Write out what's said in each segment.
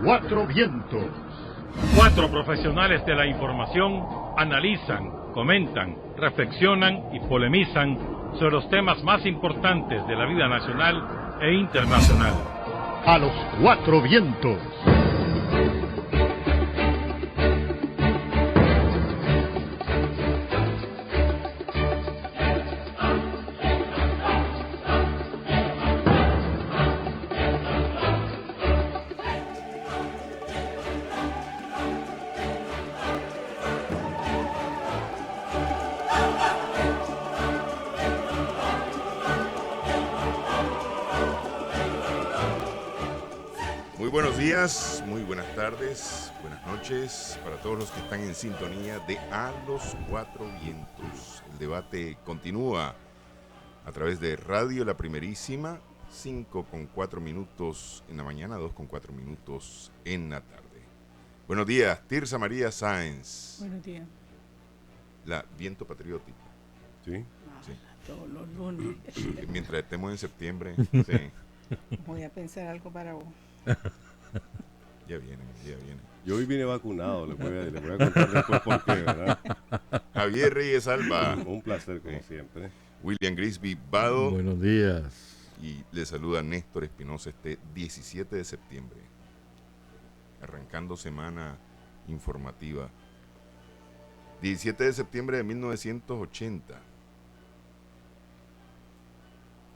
cuatro vientos. Cuatro profesionales de la información analizan, comentan, reflexionan y polemizan sobre los temas más importantes de la vida nacional e internacional. A los cuatro vientos. Buenos días, muy buenas tardes, buenas noches para todos los que están en sintonía de A los Cuatro Vientos. El debate continúa a través de Radio La Primerísima, 5:04 en la mañana, 2:04 en la tarde. Buenos días, Tirsa María Sáenz. Buenos días. La Viento Patriótico. Sí. Sí. Todos los lunes. Mientras estemos en septiembre, sí. Voy a pensar algo para vos. Ya viene. Yo hoy vine vacunado, le voy a contar después por qué, ¿verdad? Javier Reyes Alba. Un placer, como siempre. William Grisby Vado. Buenos días. Y le saluda Néstor Espinosa este 17 de septiembre. Arrancando semana informativa. 17 de septiembre de 1980.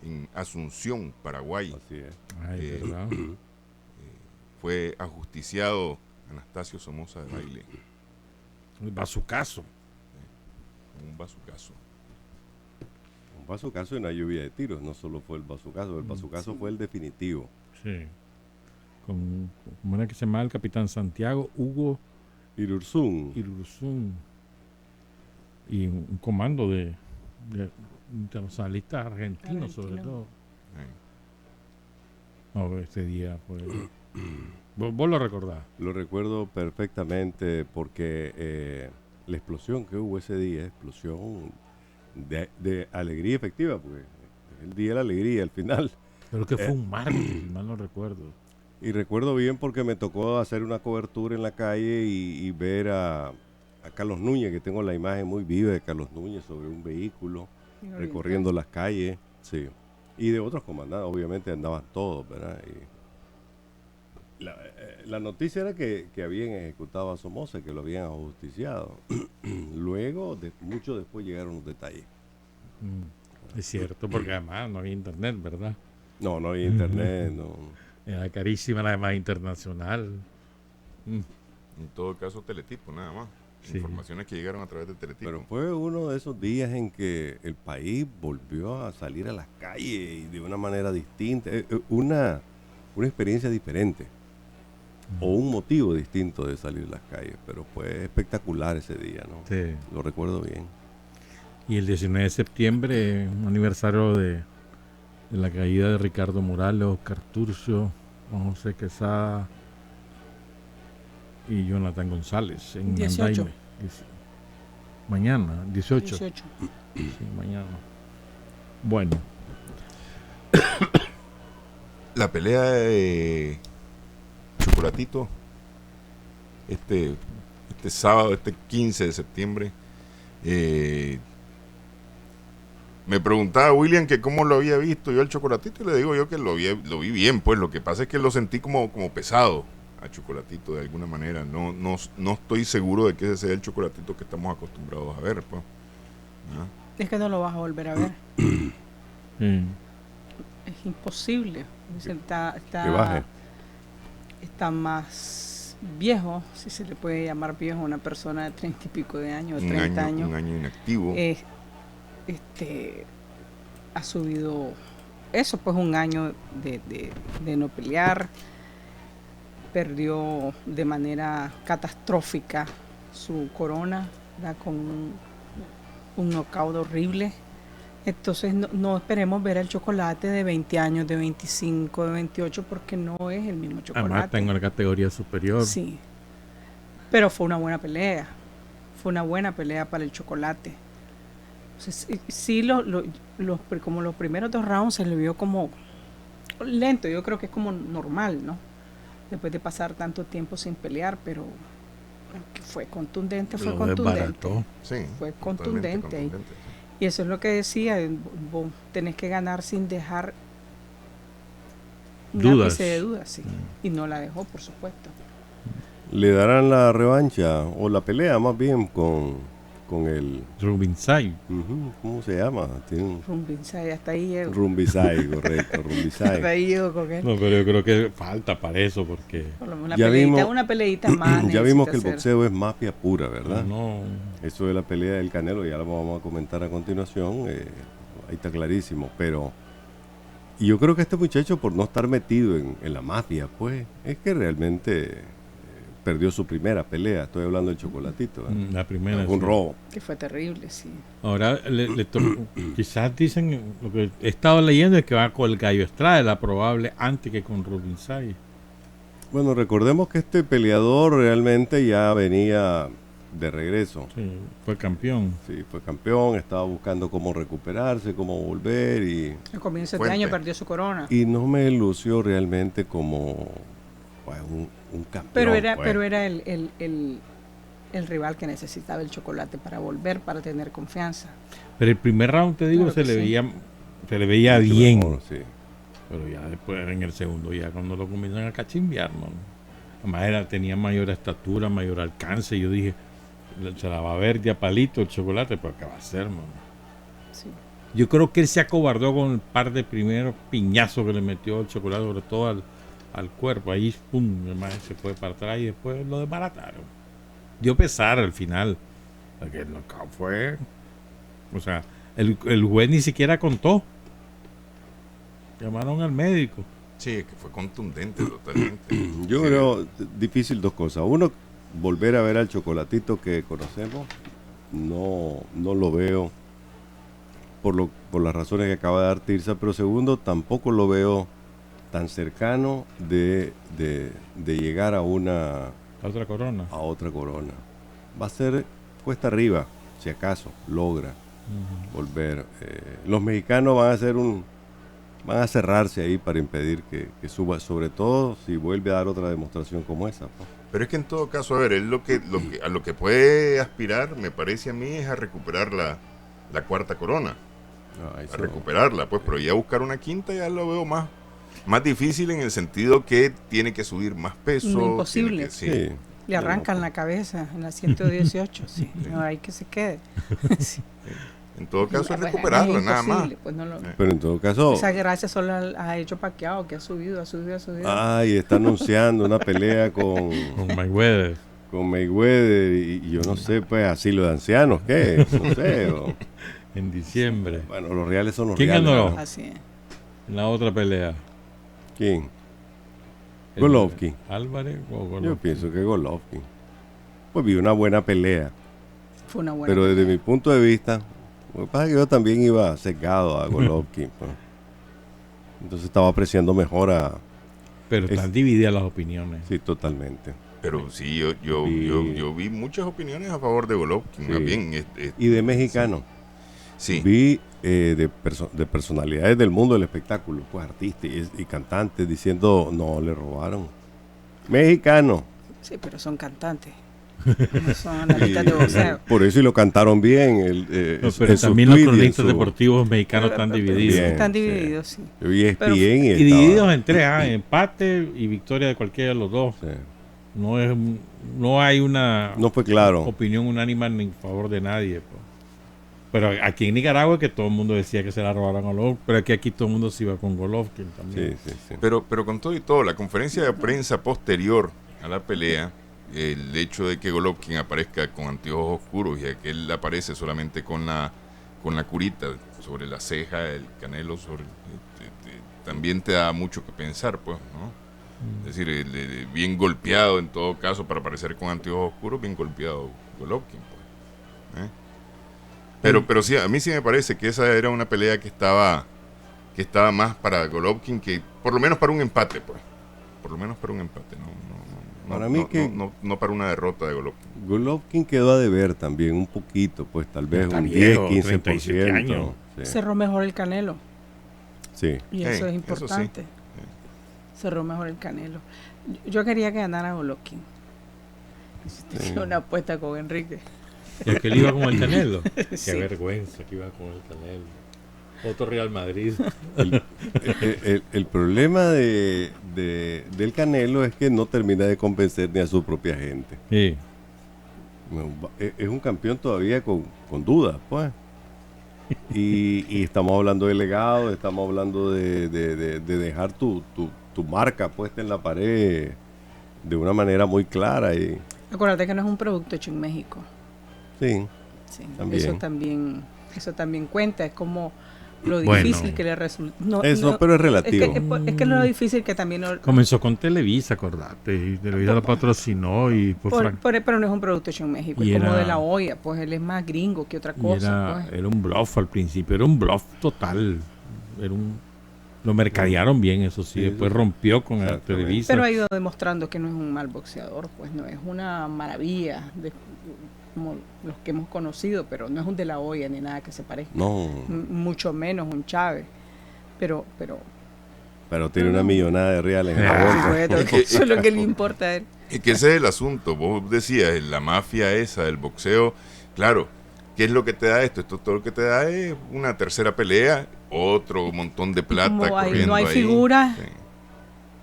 En Asunción, Paraguay. Así es. Ay, ¿verdad? Fue ajusticiado Anastasio Somoza de Baile. El bazucazo. Un bazucazo. Un bazucazo y una lluvia de tiros. No solo fue el bazucazo fue el definitivo. Sí. ¿Cómo era que se llamaba el capitán Santiago? Hugo Irurzún. Y un comando de internacionalistas argentinos, sobre todo. No, este día fue... ¿Vos lo recordás? Lo recuerdo perfectamente porque la explosión que hubo ese día, explosión de alegría efectiva, porque el día de la alegría al final. Creo que fue un martes, si mal no recuerdo. Y recuerdo bien porque me tocó hacer una cobertura en la calle y ver a Carlos Núñez, que tengo la imagen muy viva de Carlos Núñez sobre un vehículo, recorriendo las calles, sí. Y de otros comandantes, obviamente andaban todos, ¿verdad? Y la noticia era que habían ejecutado a Somoza, que lo habían ajusticiado. Luego, mucho después llegaron los detalles. Es cierto, porque además no había internet, ¿verdad? No había internet, no. Era carísima la demás internacional. En todo caso, Teletipo, nada más. Sí. Informaciones que llegaron a través de Teletipo. Pero fue uno de esos días en que el país volvió a salir a las calles y de una manera distinta, una experiencia diferente. O un motivo distinto de salir a las calles, pero fue espectacular ese día, ¿no? Sí. Lo recuerdo bien. Y el 19 de septiembre, un aniversario de la caída de Ricardo Morales, Oscar Turcio, Juan José Quesada y Jonathan González en 18. Andaime. Mañana, 18. Sí, mañana. Bueno. La pelea de Chocolatito este sábado, este 15 de septiembre, me preguntaba William que cómo lo había visto yo al Chocolatito, y le digo yo que lo vi bien, pues lo que pasa es que lo sentí como pesado a Chocolatito de alguna manera. No estoy seguro de que ese sea el Chocolatito que estamos acostumbrados a ver, pues. ¿Ah? Es que no lo vas a volver a ver. Es imposible. Que baje. Está más viejo, si se le puede llamar viejo a una persona de 30 y pico de años, 30 años. Un año inactivo. Ha subido eso, pues un año de no pelear. Perdió de manera catastrófica su corona, ¿verdad? Con un knockout horrible. Entonces no esperemos ver el Chocolate de 20 años, de 25, de 28, porque no es el mismo Chocolate. Además tengo la categoría superior. Sí, pero fue una buena pelea. Fue una buena pelea para el Chocolate. Entonces, sí, como los primeros 2 rounds se le vio como lento. Yo creo que es como normal, ¿no? después de pasar tanto tiempo sin pelear, pero que fue contundente, Lo desbarató. Sí, fue totalmente contundente ahí. contundente, sí. Y eso es lo que decía, vos tenés que ganar sin dejar un Dudas. ápice de dudas, sí. Y no la dejó, por supuesto. ¿Le darán la revancha o la pelea más bien con el... Rubinsay. ¿Cómo se llama? Tiene un... Rumbinzai, hasta ahí llego. Rumbisay, correcto, Rumbisay. Hasta ahí llego con él. No, pero yo creo que falta para eso porque Por lo menos Ya vimos- una peleita más. Ya vimos necesita que el hacer. boxeo es mafia pura, ¿verdad? no. Eso de la pelea del Canelo ya lo vamos a comentar a continuación, ahí está clarísimo, pero y yo creo que este muchacho por no estar metido en la mafia, pues es que realmente perdió su primera pelea, estoy hablando del Chocolatito, ¿verdad? La primera. Un sí. robo. Que fue terrible, sí. Ahora quizás dicen, lo que he estado leyendo es que va con el Gallo Estrada, la probable antes que con Rubinsay. Bueno, recordemos que este peleador realmente ya venía de regreso. Sí, fue campeón. Sí, fue campeón, estaba buscando cómo recuperarse, cómo volver Al comienzo de Fuente. año perdió su corona. y no me lució realmente como pues, un campeón. Pero era, pues. pero era el rival que necesitaba el Chocolate para volver, para tener confianza. Pero el primer round, te digo, Claro se que le sí. veía Mucho bien. mejor, sí. Pero ya después, en el segundo, ya cuando lo comienzan a cachimbear, ¿no? Además tenía mayor estatura, mayor alcance. Yo dije, se la va a ver ya palito el Chocolate, pero ¿qué va a hacer, mano? Sí. Yo creo que él se acobardó con el par de primeros piñazos que le metió el Chocolate, sobre todo al cuerpo. Ahí, pum, además se fue para atrás y después lo desbarataron. Dio pesar al final. Porque el knockout fue... O sea, el juez ni siquiera contó. Llamaron al médico. Sí, es que fue contundente totalmente. Yo Sí. creo difícil dos cosas. Uno, volver a ver al Chocolatito que conocemos, no lo veo por las razones que acaba de dar Tirsa, pero segundo, tampoco lo veo tan cercano de llegar a La otra corona. otra corona. Va a ser cuesta arriba, si acaso logra volver. Los mexicanos van a cerrarse ahí para impedir que suba, sobre todo si vuelve a dar otra demostración como esa, pues. Pero es que en todo caso, a ver, él a lo que puede aspirar, me parece a mí, es a recuperar la cuarta corona. Ah, A eso- recuperarla, pues, pero ya buscar una quinta ya lo veo más difícil en el sentido que tiene que subir más peso. No, imposible. tiene que- sí. sí. Le arrancan la cabeza en la 118, sí. No hay que se quede. Sí. En todo caso es Bueno, recuperarla, es nada más. imposible, pues no lo- Pero en todo caso, Esa gracia solo ha hecho Pacquiao, que ha subido. ay, está anunciando una pelea con Mayweather. Mayweather y yo no sé, pues asilo de ancianos, ¿qué? No sé. En diciembre. Bueno, los reales son los ¿Quién reales. ganó? ¿no? Así es. En la otra pelea. ¿Quién? El- Golovkin. Álvarez o Yo Golovkin. pienso que Golovkin. Pues vi una buena pelea, Fue una buena. pero desde pelea. mi punto de vista, lo que pasa es que yo también iba sesgado a Golovkin. Pues. Entonces estaba apreciando mejor Pero Es- están divididas las opiniones. Sí, totalmente. Pero sí, yo vi muchas opiniones a favor de Golovkin, Sí. más bien. Y de mexicano. Sí. Vi de personalidades del mundo del espectáculo, pues artistas y cantantes diciendo, no, le robaron. Mexicano. Sí, pero son cantantes. No son analistas de boxeo. Por eso y lo cantaron bien. No, pero también los cronistas deportivos mexicanos están Pero divididos. Bien, están sí. divididos, sí. Yo vi Pero- ESPN Y estaba- divididos en tres, empate y victoria de cualquiera de los dos. sí. No hay una No fue claro. opinión unánime en favor de nadie. Pues. Pero aquí en Nicaragua es que todo el mundo decía que se la robaron a Golovkin, pero aquí todo el mundo se iba con Golovkin también. Sí, sí, sí. Pero con todo y todo, la conferencia de prensa posterior a la pelea, el hecho de que Golovkin aparezca con anteojos oscuros y que él aparece solamente con la curita sobre la ceja, el Canelo también te da mucho que pensar, pues, ¿no? Es decir, bien golpeado en todo caso para aparecer con anteojos oscuros, bien golpeado Golovkin, pues. Pero sí, a mí sí me parece que esa era una pelea que estaba más para Golovkin que por lo menos para un empate, pues. Por lo menos para un empate, Para mí que- no para una derrota de Golovkin. Golovkin quedó a deber también un poquito, pues tal vez Está un viejo, 10, 37 15%. años. Sí. Cerró mejor el Canelo. Sí. Y eso es Eso sí. importante. cerró mejor el Canelo. Yo quería que ganara Golovkin. Hiciste una apuesta con Enrique. Y aquel iba con el Canelo. Sí. Qué vergüenza que iba con el Canelo. Otro Real Madrid. El problema del Canelo es que no termina de convencer ni a su propia gente. Sí. Es un campeón todavía con dudas, pues. Y estamos hablando de legado, estamos hablando de dejar tu marca puesta en la pared de una manera muy clara. Y Acuérdate que no es un producto hecho en México. sí, Sí, también. eso también cuenta. Es como lo Bueno. difícil que le resulta. Pero es relativo. Es que lo difícil que también. Comenzó con Televisa, acordate. Y Televisa lo patrocinó y Pero no es un producto hecho en México. Y Es como era- de la olla. Pues él es más gringo que otra y cosa. pues. era un bluff al principio. Era un bluff total. Lo mercadearon bien, eso sí. Sí, Después sí. rompió con el Exactamente. Televisa. Pero ha ido demostrando que no es un mal boxeador. Pues no es una maravilla como los que hemos conocido. Pero no es un de la olla ni nada que se parezca. No, Mucho menos un Chávez. Pero pero tiene una millonada de reales en la Ah, bolsa. bueno, eso es lo que le importa a él. Es que ese es el asunto. Vos decías, la mafia esa del boxeo. Claro, ¿qué es lo que te da esto? Esto todo lo que te da es una tercera pelea, otro montón de plata Como corriendo no hay ahí. figuras, Sí.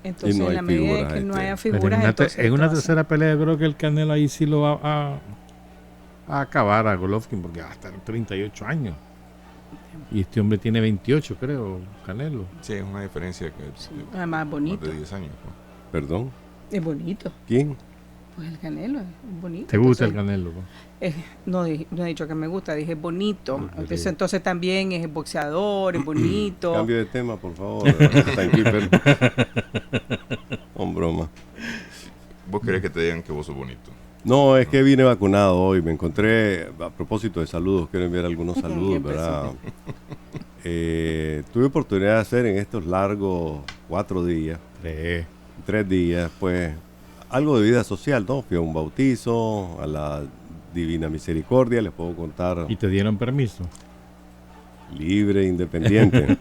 entonces Y no en hay la medida figuras, de que no haya Pero figuras, entonces en una esto tercera pelea yo creo que el Canelo ahí sí lo va a acabar a Golovkin porque va a estar 38 años. Y este hombre tiene 28, creo, Canelo. Sí, es una diferencia que hace- de además es más bonito, de 10 años. ¿no? Perdón, es bonito, ¿quién? pues el Canelo es bonito. ¿Te gusta el Entonces, Canelo? ¿No? no he dicho que me gusta, dije bonito. Ah, Entonces, sí. entonces también es boxeador, es bonito. Cambio de tema, por favor. Timekeeper. Con broma. ¿Vos querés que te digan que vos sos bonito? No, es que vine vacunado hoy. Me encontré, a propósito de saludos, quiero enviar algunos saludos, Empezó. ¿verdad? Tuve oportunidad de hacer en estos largos 4 días, 3 días, pues algo de vida social, ¿no? Fui a un bautizo, a la Divina Misericordia, les puedo contar, ¿Y te dieron permiso? libre, independiente.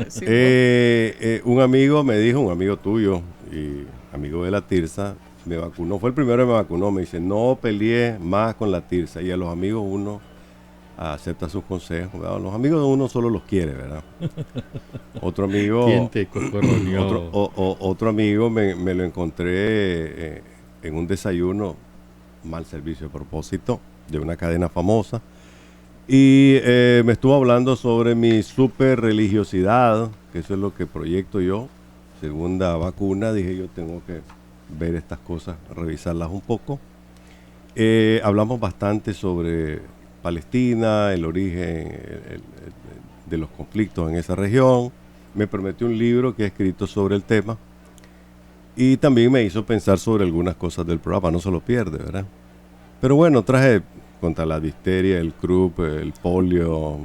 Sí, Un amigo me dijo, un amigo tuyo y amigo de la Tirsa, me vacunó, fue el primero que me vacunó, me dice, no peleé más con la Tirsa. Y a los amigos uno acepta sus consejos, ¿verdad? Los amigos de uno solo los quiere, ¿verdad? Otro amigo, ¿Quién te cocorroneó? otro amigo me lo encontré en un desayuno, mal servicio a propósito, de una cadena famosa. Y me estuvo hablando sobre mi super religiosidad, que eso es lo que proyecto yo. Segunda vacuna, dije yo tengo que ver estas cosas, revisarlas un poco. Hablamos bastante sobre Palestina, el origen de los conflictos en esa región. Me prometió un libro que he escrito sobre el tema. Y también me hizo pensar sobre algunas cosas del programa, no se lo pierde, ¿verdad? Pero bueno, traje contra la difteria, el croup, el polio,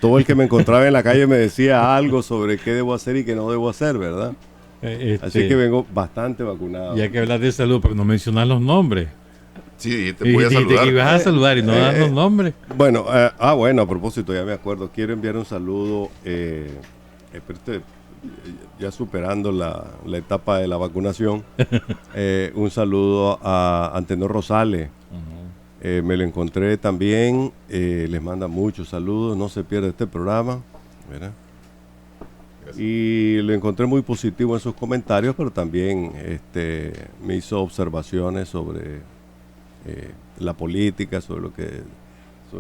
todo el que me encontraba en la calle me decía algo sobre qué debo hacer y qué no debo hacer, ¿verdad? Así que vengo bastante vacunado. Ya que hablas de salud, pero no mencionas los nombres. Sí, te Y voy a dijiste saludar. que ibas a saludar y no das los nombres. Bueno, bueno, a propósito, ya me acuerdo, quiero enviar un saludo, ya superando la etapa de la vacunación, un saludo a Antenor Rosales. Me lo encontré también, les manda muchos saludos, no se pierde este programa, ¿verdad? Gracias. Y lo encontré muy positivo en sus comentarios, pero también me hizo observaciones sobre la política, sobre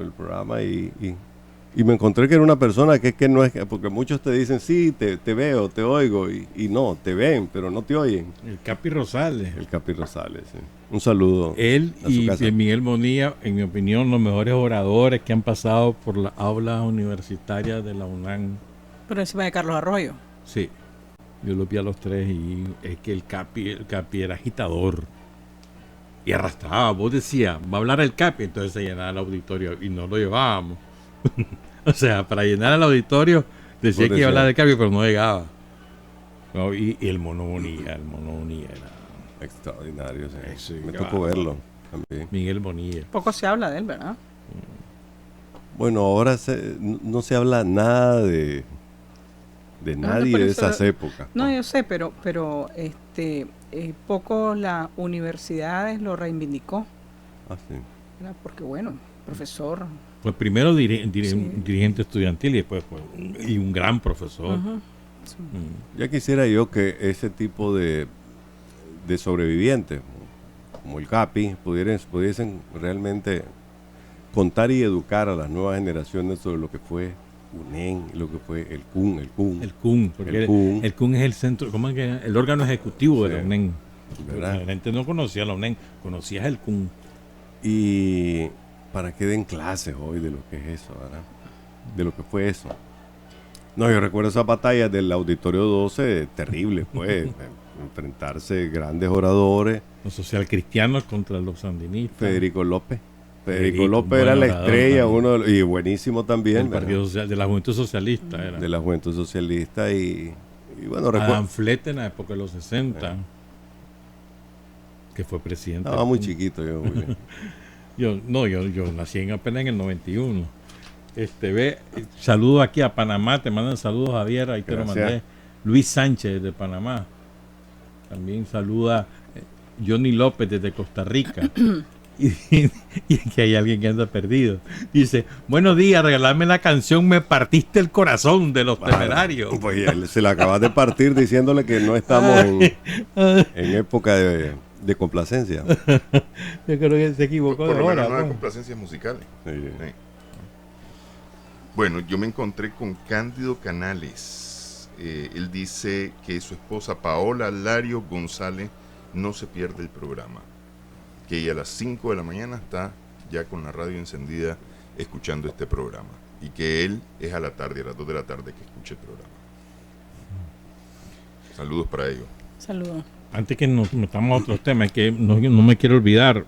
el programa y me encontré que era una persona que no es, porque muchos te dicen sí, te veo, te oigo y no, te ven, pero no te oyen. El Capi Rosales. El Capi Rosales, sí. Un saludo. Él a su y casa. Miguel Bonilla, en mi opinión, los mejores oradores que han pasado por las aulas universitarias de la UNAM. Por encima de Carlos Arroyo. Sí, yo lo vi a los tres y es que el Capi era agitador. Y arrastraba, vos decías, va a hablar el Capi, entonces se llenaba el auditorio y no lo llevábamos. O sea, para llenar el auditorio decía que iba a hablar el Capi, pero no llegaba. No, y el Mono Bonilla era Extraordinario, sí. Ese Me gato. tocó verlo también. Miguel Bonilla. Poco se habla de él, ¿verdad? Bueno, ahora no se habla nada de de No, nadie por de eso esas épocas. No, yo sé, pero poco las universidades lo reivindicó, Ah, sí. ¿verdad? Porque bueno, profesor. Pues primero Sí. dirigente estudiantil y después y un gran profesor. Ujú. Ya quisiera yo que ese tipo de sobrevivientes, como el Capi, pudiesen realmente contar y educar a las nuevas generaciones sobre lo que fue UNEN, lo que fue el CUN. El CUN, porque el CUN es el centro, ¿cómo es que? El órgano ejecutivo de la UNEN. ¿Verdad? La gente no conocía la UNEN, conocía el CUN. Y para que den clases hoy de lo que es eso, ¿verdad? De lo que fue eso. No, yo recuerdo esas batallas del Auditorio 12, terribles, pues. Enfrentarse grandes oradores. Los socialcristianos contra los sandinistas. Federico López Federico, era buen la orador estrella, también. y buenísimo también. Del Partido Social, de la Juventud Socialista. Era. De la Juventud Socialista y bueno, recuerdo. Adam Flete en la época de los 60, que fue presidente. Estaba muy chiquito yo. Yo nací apenas en el 91. Saludo aquí a Panamá, te mandan saludos, Javier, ahí te lo Gracias. mandé. Luis Sánchez de Panamá. También saluda Johnny López desde Costa Rica. y aquí hay alguien que anda perdido. Dice, buenos días, regalarme la canción Me partiste el corazón de los Temerarios. Pues ya se la acabas de partir diciéndole que no estamos en época de complacencia. Yo creo que se equivocó Por de lo hora. menos no hay ¿no? complacencias musicales. Sí. Sí. Bueno, yo me encontré con Cándido Canales. Él dice que su esposa Paola Lario González no se pierde el programa. Que ella a las 5 de la mañana está ya con la radio encendida escuchando este programa. Y que él es a la tarde, a las 2 de la tarde que escucha el programa. Saludos para ellos. Saludos. Antes que nos metamos a otros temas, que no me quiero olvidar,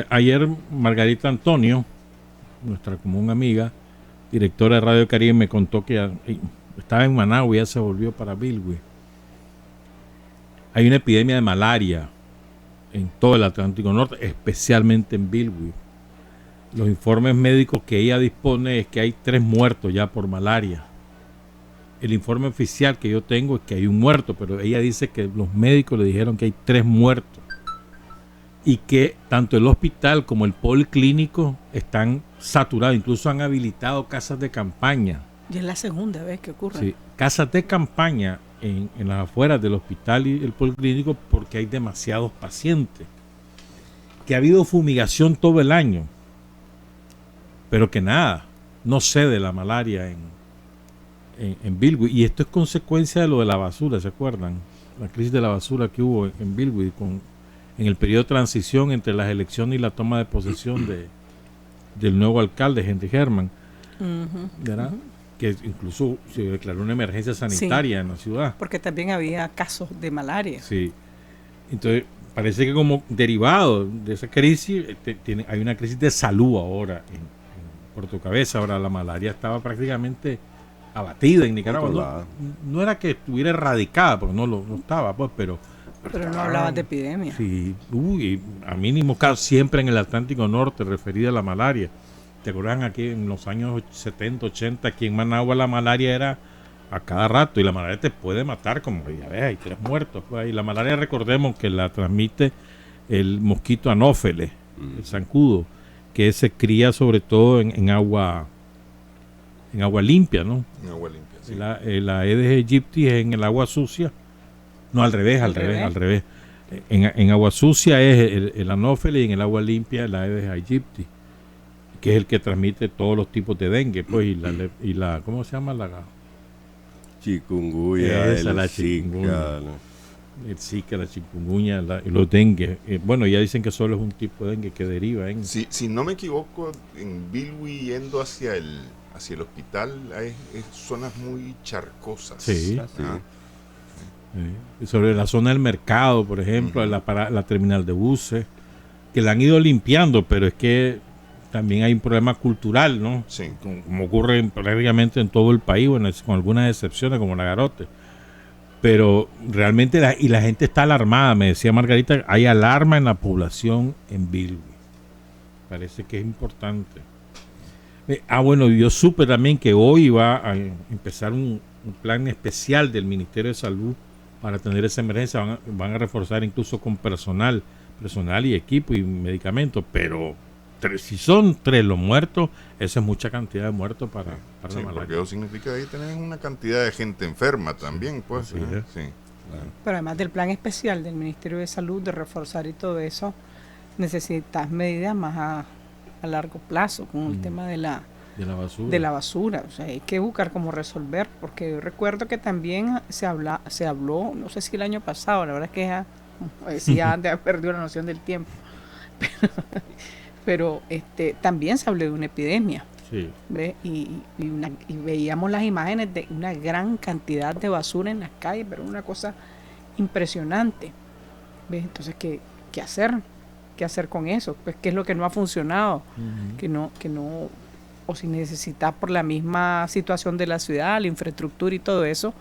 ayer Margarita Antonio, nuestra común amiga, directora de Radio Caribe, me contó que estaba en Managua y ya se volvió para Bilwi. Hay una epidemia de malaria en todo el Atlántico Norte, especialmente en Bilwi. Los informes médicos que ella dispone es que hay 3 muertos ya por malaria. El informe oficial que yo tengo es que hay un muerto, pero ella dice que los médicos le dijeron que hay 3 muertos y que tanto el hospital como el policlínico están saturados, incluso han habilitado casas de campaña. Y es la segunda vez que ocurre. Sí, casas de campaña en las afueras del hospital y el policlínico porque hay demasiados pacientes. Que ha habido fumigación todo el año, pero que nada, no cede la malaria en Bilwi. Y esto es consecuencia de lo de la basura, ¿se acuerdan? La crisis de la basura que hubo en Bilwi en el periodo de transición entre las elecciones y la toma de posesión del nuevo alcalde, Henry Herman, ¿verdad? Que incluso se declaró una emergencia sanitaria en la ciudad. Porque también había casos de malaria. Sí. Entonces, parece que como derivado de esa crisis, hay una crisis de salud ahora en Puerto Cabeza. Ahora la malaria estaba prácticamente abatida en Nicaragua. No era que estuviera erradicada, porque no estaba, pues, pero no hablabas de epidemia. Sí, a mínimo casos siempre en el Atlántico Norte referida a la malaria. ¿Te acuerdan aquí en los años 70, 80, aquí en Managua la malaria era a cada rato? Y la malaria te puede matar, como ya ves, hay 3 muertos. Pues, y la malaria, recordemos que la transmite el mosquito anófeles, el zancudo, que se cría sobre todo en agua limpia, ¿no? En agua limpia, sí. La Aedes aegypti es en el agua sucia. No, al revés. En agua sucia es el anófeles y en el agua limpia la Aedes aegypti, que es el que transmite todos los tipos de dengue, pues, y la ¿cómo se llama? La chikungunya, la chikungunya, el Zika, la chikungunya, y los dengue. Bueno, ya dicen que solo es un tipo de dengue que deriva en... Si no me equivoco, en Bilwi yendo hacia el hospital hay zonas muy charcosas. Sí. ¿Ah? Sí. Sobre la zona del mercado, por ejemplo, la terminal de buses, que la han ido limpiando, pero es que también hay un problema cultural, ¿no? Sí. Como ocurre prácticamente en todo el país, bueno, con algunas excepciones como Nagarote. Pero realmente la gente está alarmada, me decía Margarita, hay alarma en la población en Bilwi. Parece que es importante. Bueno, yo supe también que hoy va a empezar plan especial del Ministerio de Salud para atender esa emergencia. Van a reforzar incluso con personal y equipo y medicamentos, pero si son 3 los muertos, eso es mucha cantidad de muertos para Sí, la porque malaria. eso significa que ahí tenés una cantidad de gente enferma también, pues. así es. Sí. Pero además del plan especial del Ministerio de Salud de reforzar y todo eso, necesitas medidas más a largo plazo con el tema de la basura. O sea, hay que buscar cómo resolver, porque yo recuerdo que también se habló, no sé si el año pasado, la verdad es que ya de haber perdido la noción del tiempo, pero también se habló de una epidemia. Sí. ¿Ve? Y veíamos las imágenes de una gran cantidad de basura en las calles, pero una cosa impresionante. ¿Ve? Entonces, ¿qué hacer? ¿Qué hacer con eso? Pues, ¿qué es lo que no ha funcionado? Que no, o si necesitas por la misma situación de la ciudad, la infraestructura y todo eso,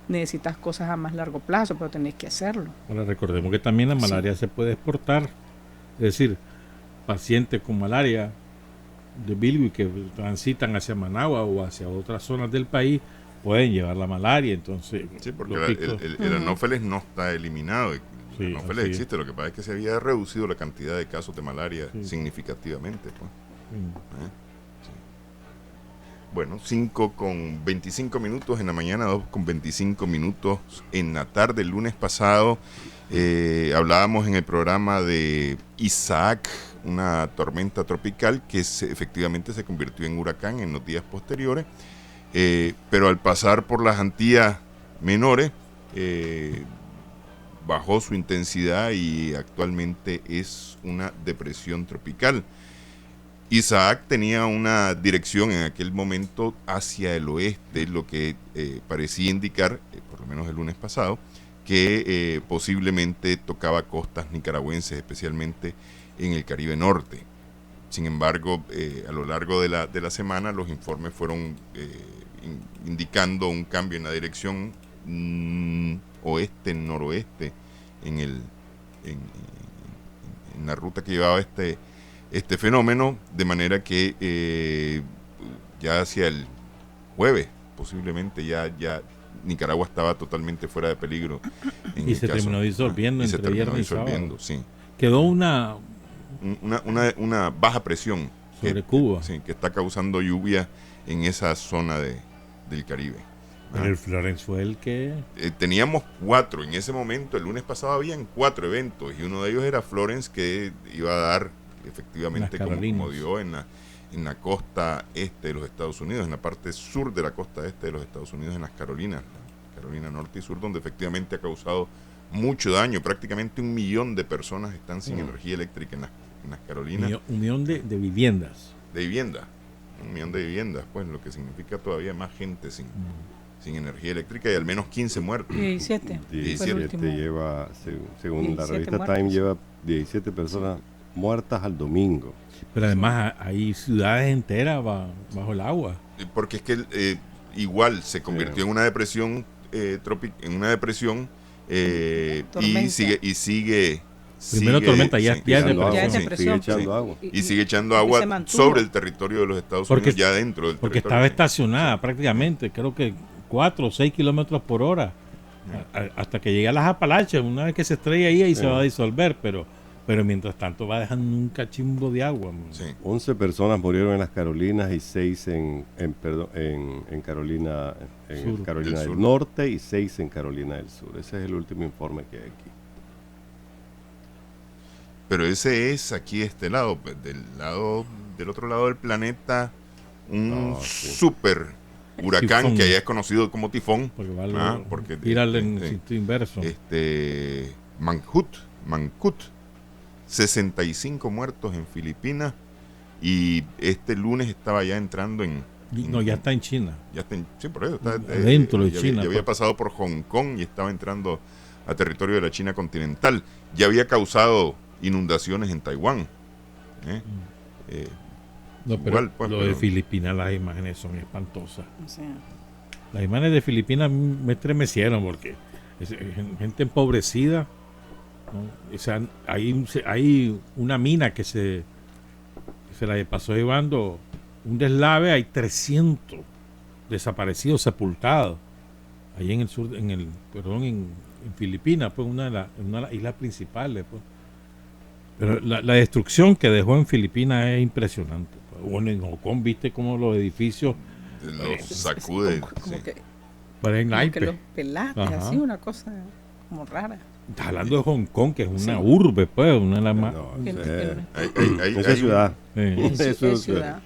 necesitas cosas a más largo plazo, pero tenés que hacerlo. Ahora recordemos que también la malaria se puede exportar, es decir, pacientes con malaria de Bilwi que transitan hacia Managua o hacia otras zonas del país pueden llevar la malaria. Entonces, Sí, porque el anófeles no está eliminado. El anófeles existe, lo que pasa es que se había reducido la cantidad de casos de malaria significativamente. Pues. Sí. Bueno, 5:25 en la mañana, 2:25 en la tarde. El lunes pasado hablábamos en el programa de Isaac, una tormenta tropical que efectivamente se convirtió en huracán en los días posteriores, pero al pasar por las Antillas menores bajó su intensidad y actualmente es una depresión tropical. Isaac tenía una dirección en aquel momento hacia el oeste, lo que parecía indicar, por lo menos el lunes pasado, que posiblemente tocaba costas nicaragüenses, especialmente en el Caribe Norte. Sin embargo, a lo largo de la semana los informes fueron indicando un cambio en la dirección oeste-noroeste en la ruta que llevaba este fenómeno, de manera que ya hacia el jueves posiblemente ya Nicaragua estaba totalmente fuera de peligro. Y se terminó disolviendo entre viernes y sábado. Sí. Quedó una baja presión sobre Cuba. Sí, que está causando lluvia en esa zona del Caribe. Pero el Florence fue el que... teníamos 4 en ese momento. El lunes pasado habían 4 eventos y uno de ellos era Florence, que iba a dar efectivamente como dio en la costa este de los Estados Unidos, en la parte sur de la costa este de los Estados Unidos, en las Carolina Norte y Sur, donde efectivamente ha causado mucho daño. Prácticamente 1 millón de personas están sin energía eléctrica en las Carolinas. 1 millón de viviendas. De viviendas. 1 millón de viviendas, pues, lo que significa todavía más gente sin energía eléctrica y al menos 15 muertos. 17 lleva, según 17 la revista muertos. Time, lleva 17 personas muertas al domingo. Pero además hay ciudades enteras bajo el agua. Porque es que igual se convirtió en una depresión y sigue primero tormenta, ya es depresión. Sigue echando agua. Y sigue echando agua sobre el territorio de los Estados Unidos, ya dentro del territorio. Porque estaba estacionada prácticamente, creo que 4 o 6 kilómetros por hora, hasta que llega a las Apalaches. Una vez que se estrella ahí se va a disolver, pero mientras tanto va dejando un cachimbo de agua. Sí. 11 personas murieron en las Carolinas y 6 en Carolina del Norte y 6 en Carolina del Sur. Ese es el último informe que hay aquí. Pero ese es aquí este lado, del otro lado del planeta, un super huracán tifón, que allá es conocido como tifón. Porque ir en sentido inverso. Mangkhut, 65 muertos en Filipinas, y este lunes estaba ya entrando ya está en China. Sí, por eso está dentro de China. Ya había pasado por Hong Kong y estaba entrando a territorio de la China continental. Ya había causado inundaciones en Taiwán. Pero de Filipinas, las imágenes son espantosas. Las imágenes de Filipinas me estremecieron porque es gente empobrecida, ¿no? O sea, hay una mina que se la pasó llevando un deslave. Hay 300 desaparecidos, sepultados. ahí en el sur, en Filipinas, pues una de las islas principales, pues. Pero la destrucción que dejó en Filipinas es impresionante, pues. Bueno, en Hong Kong viste como los edificios Los sacude. Como Sí. que, parecen como que naipes. los pelaste, Ajá. así, una cosa como rara. Estás hablando de Hong Kong, que es una Sí. urbe, pues, una de las más. No, Que no- esa es- Hay esa es un- ciudad. Sí. Eso Es es ciudad.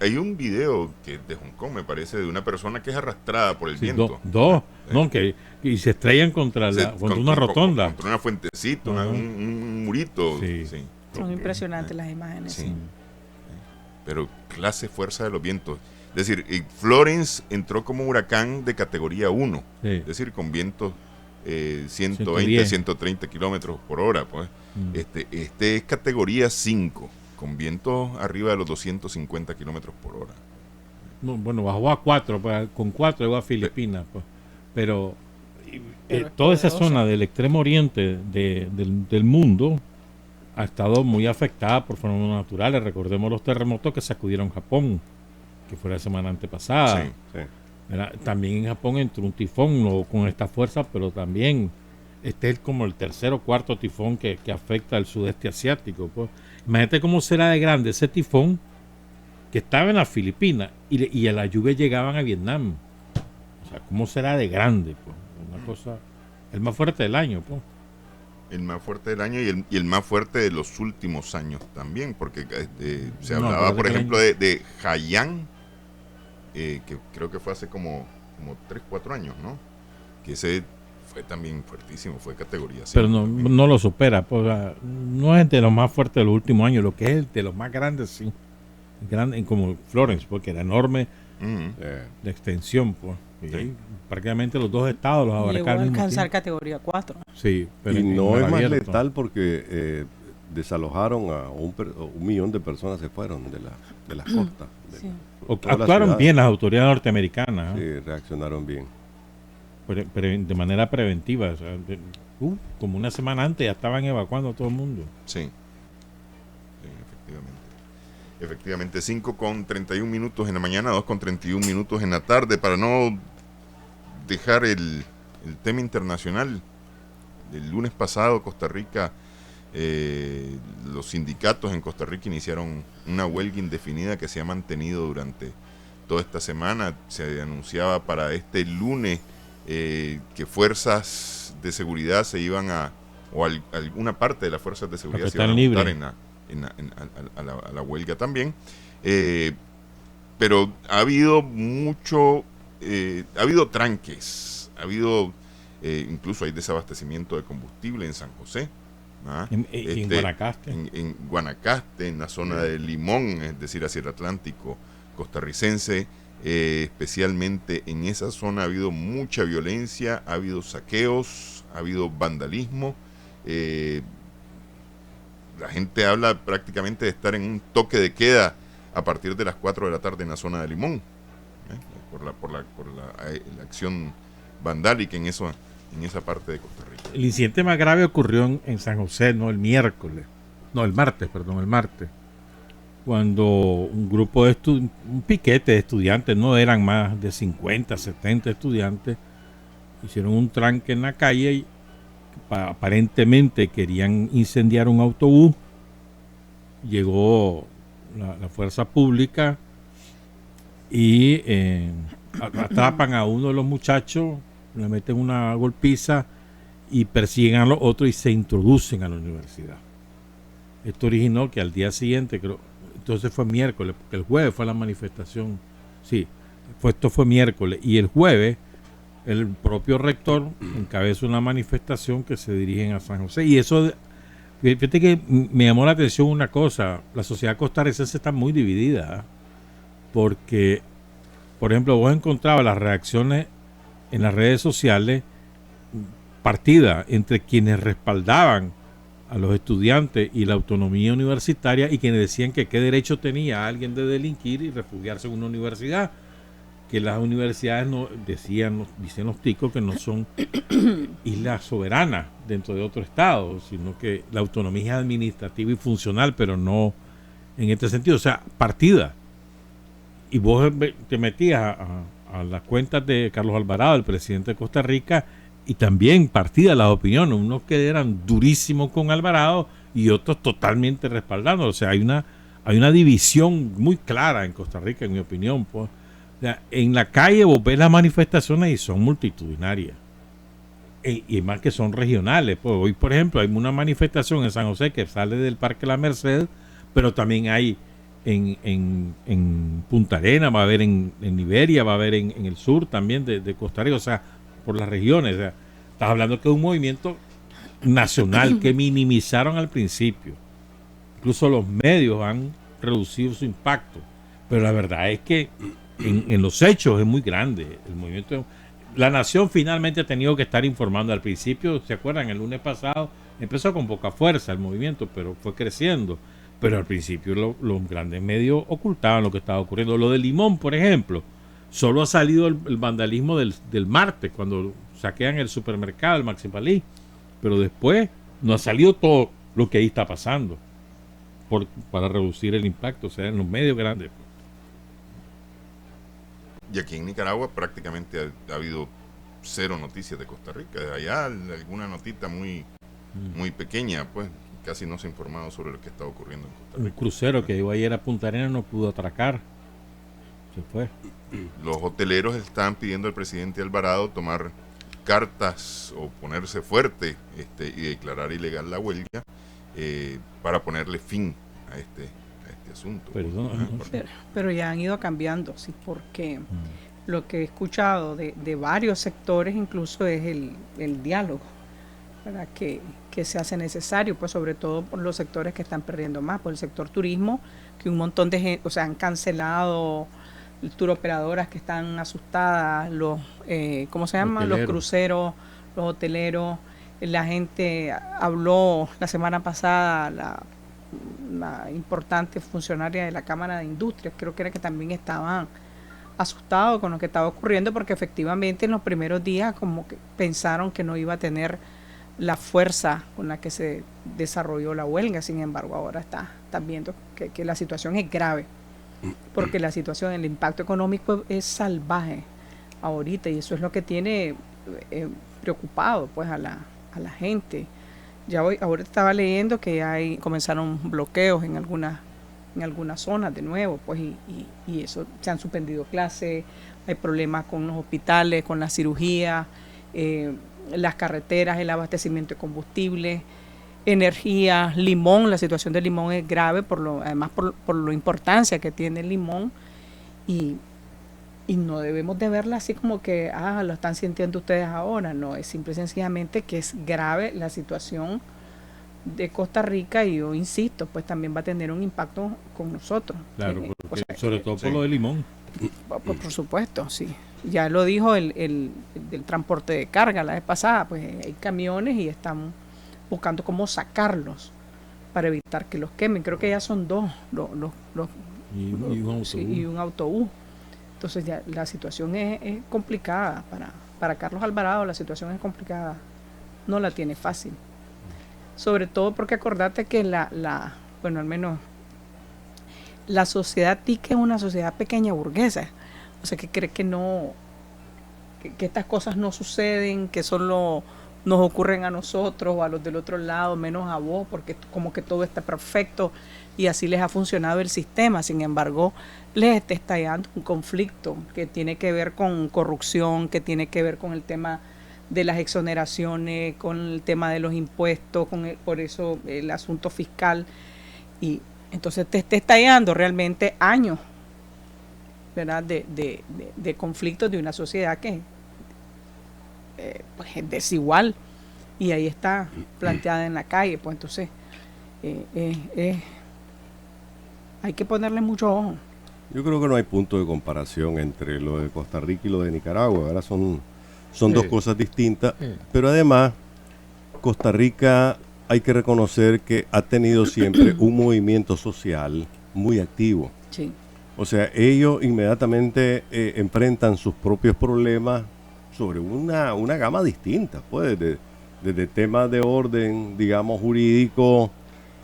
Hay un video que de Hong Kong, me parece, de una persona que es arrastrada por el Sí, viento. dos, no, que y se estrellan contra una rotonda. Contra una fuentecita, Ajá. un murito. Sí. Sí. Son impresionantes las imágenes. Sí. Sí. Pero clase fuerza de los vientos. Es decir, Florence entró como huracán de categoría 1. Sí. Es decir, con vientos 120, 110. 130 kilómetros por hora. Pues. Mm. Este es categoría 5, con vientos arriba de los 250 kilómetros por hora. No, bueno, bajó a 4, pues, con 4 llegó a Filipinas, pues. Pero Pero es toda esa poderoso. zona del extremo oriente del mundo ha estado muy afectada por fenómenos naturales. Recordemos los terremotos que sacudieron Japón, que fue la semana antepasada. Sí. Sí. ¿Verdad? También en Japón entró un tifón, no con esta fuerza, pero también este es como el tercer o cuarto tifón que afecta al sudeste asiático. Pues. Imagínate cómo será de grande ese tifón que estaba en las Filipinas y a la lluvia llegaban a Vietnam. O sea, cómo será de grande. Pues. Una cosa, el más fuerte del año. Pues. El más fuerte del año y el más fuerte de los últimos años también, porque se No, hablaba, pero por es que ejemplo, de Haiyan, que creo que fue hace como 3, 4 años, ¿no? Que ese fue también fuertísimo, fue categoría 5. Pero no lo supera. Pues, o sea, no es de los más fuertes de los últimos años, lo que es de los más grandes, sí. Grande, como Florence, porque era enorme de extensión. Pues. Y Sí. prácticamente los dos estados los Llegó abarcaron a al mismo alcanzar tiempo. categoría 4. Sí, pero Y en no mar es más abierto. letal porque desalojaron a 1.000.000 de personas, se fueron de las costas. Sí. Todas las Actuaron ciudades. bien las autoridades norteamericanas, ¿no? Sí, reaccionaron bien. Pero de manera preventiva. O sea, como una semana antes ya estaban evacuando a todo el mundo. Sí. Sí, efectivamente. Efectivamente, 5:31 en la mañana, 2:31 en la tarde, para no dejar el tema internacional. El lunes pasado, Costa Rica, los sindicatos en Costa Rica iniciaron una huelga indefinida que se ha mantenido durante toda esta semana. Se anunciaba para este lunes que fuerzas de seguridad se iban alguna parte de las fuerzas de seguridad se iban a Capitán montar Libre. a la huelga también. Pero ha habido ha habido tranques, incluso hay desabastecimiento de combustible en San José. ¿Ah? En Guanacaste. En Guanacaste, en la zona de Limón, es decir, hacia el Atlántico costarricense, especialmente en esa zona ha habido mucha violencia, ha habido saqueos, ha habido vandalismo. La gente habla prácticamente de estar en un toque de queda a partir de las 4 de la tarde en la zona de Limón, por la acción vandálica en esa parte de Costa Rica. El incidente más grave ocurrió en San José, no el martes, cuando un grupo un piquete de estudiantes, no eran más de 50, 70 estudiantes, hicieron un tranque en la calle y aparentemente querían incendiar un autobús. Llegó la fuerza pública y atrapan a uno de los muchachos, le meten una golpiza y persiguen a los otros y se introducen a la universidad. Esto originó que al día siguiente, entonces fue miércoles, porque el jueves fue la manifestación. Sí, esto fue miércoles y el jueves el propio rector encabeza una manifestación que se dirigen a San José. Y eso, fíjate que me llamó la atención una cosa, la sociedad costarricense está muy dividida, porque, por ejemplo, vos encontrabas las reacciones en las redes sociales partida entre quienes respaldaban a los estudiantes y la autonomía universitaria y quienes decían que qué derecho tenía alguien de delinquir y refugiarse en una universidad, que las universidades no dicen los ticos que no son islas soberanas dentro de otro estado, sino que la autonomía es administrativa y funcional, pero no en este sentido, o sea, partida. Y vos te metías a las cuentas de Carlos Alvarado, el presidente de Costa Rica, y también partidas las opiniones, unos que eran durísimos con Alvarado y otros totalmente respaldando. O sea, hay una división muy clara en Costa Rica, en mi opinión. Pues. O sea, en la calle vos ves las manifestaciones y son multitudinarias. Y más que son regionales. Pues hoy, por ejemplo, hay una manifestación en San José que sale del Parque La Merced, pero también hay en Punta Arenas, va a haber en Liberia, va a haber en el sur también de Costa Rica, o sea, por las regiones. O sea, estás hablando que es un movimiento nacional que minimizaron al principio. Incluso los medios han reducido su impacto. Pero la verdad es que en los hechos es muy grande el movimiento. La nación finalmente ha tenido que estar informando. Al principio, ¿se acuerdan? El lunes pasado empezó con poca fuerza el movimiento, pero fue creciendo. Pero al principio los grandes medios ocultaban lo que estaba ocurriendo. Lo de Limón, por ejemplo, solo ha salido el vandalismo del martes, cuando saquean el supermercado, el Maxi Palí. Pero después no ha salido todo lo que ahí está pasando para reducir el impacto, o sea, en los medios grandes. Y aquí en Nicaragua prácticamente ha habido cero noticias de Costa Rica. De allá alguna notita muy pequeña, pues casi no se ha informado sobre lo que está ocurriendo en Costa Rica. El crucero que iba ayer a Punta Arenas no pudo atracar. Se fue. Los hoteleros están pidiendo al presidente Alvarado tomar cartas o ponerse fuerte y declarar ilegal la huelga para ponerle fin a este asunto. Pero ya han ido cambiando, sí, porque lo que he escuchado de varios sectores incluso es el diálogo, ¿verdad? Que se hace necesario, pues sobre todo por los sectores que están perdiendo más, por el sector turismo, que un montón de gente, o sea, han cancelado turoperadoras que están asustadas, los ¿cómo se llama? Los cruceros, los hoteleros. La gente habló la semana pasada, la importante funcionaria de la Cámara de Industrias, creo que era que también estaban asustados con lo que estaba ocurriendo, porque efectivamente en los primeros días como que pensaron que no iba a tener la fuerza con la que se desarrolló la huelga. Sin embargo, ahora están viendo que la situación es grave, porque la situación, el impacto económico es salvaje ahorita, y eso es lo que tiene preocupado pues a la gente. Ahora estaba leyendo que comenzaron bloqueos en algunas zonas de nuevo, pues y eso, se han suspendido clases, hay problemas con los hospitales, con la cirugía, las carreteras, el abastecimiento de combustible, energía, Limón. La situación de Limón es grave, además por la importancia que tiene Limón, y no debemos de verla así como que lo están sintiendo ustedes ahora. No, es simple y sencillamente que es grave la situación de Costa Rica, y yo insisto, pues también va a tener un impacto con nosotros. Claro, sobre todo por lo de Limón. Por supuesto, sí. Ya lo dijo el del transporte de carga la vez pasada, pues hay camiones y están buscando cómo sacarlos para evitar que los quemen. Creo que ya son dos y un autobús. Entonces ya la situación es complicada para Carlos Alvarado. La situación es complicada, no la tiene fácil, sobre todo porque acordate que bueno, al menos la sociedad tica es una sociedad pequeña burguesa, o sea, que cree que no, que estas cosas no suceden, que solo nos ocurren a nosotros o a los del otro lado, menos a vos, porque como que todo está perfecto y así les ha funcionado el sistema. Sin embargo, les está estallando un conflicto que tiene que ver con corrupción, que tiene que ver con el tema de las exoneraciones, con el tema de los impuestos, por eso el asunto fiscal, y entonces te está estallando realmente años, ¿verdad?, de conflictos de una sociedad que pues es desigual, y ahí está planteada en la calle. Pues entonces hay que ponerle mucho ojo. Yo creo que no hay punto de comparación entre lo de Costa Rica y lo de Nicaragua. Ahora son dos cosas distintas, pero además Costa Rica, hay que reconocer que ha tenido siempre un movimiento social muy activo. Sí. O sea, ellos inmediatamente enfrentan sus propios problemas sobre una gama distinta, pues, desde temas de orden, digamos, jurídico,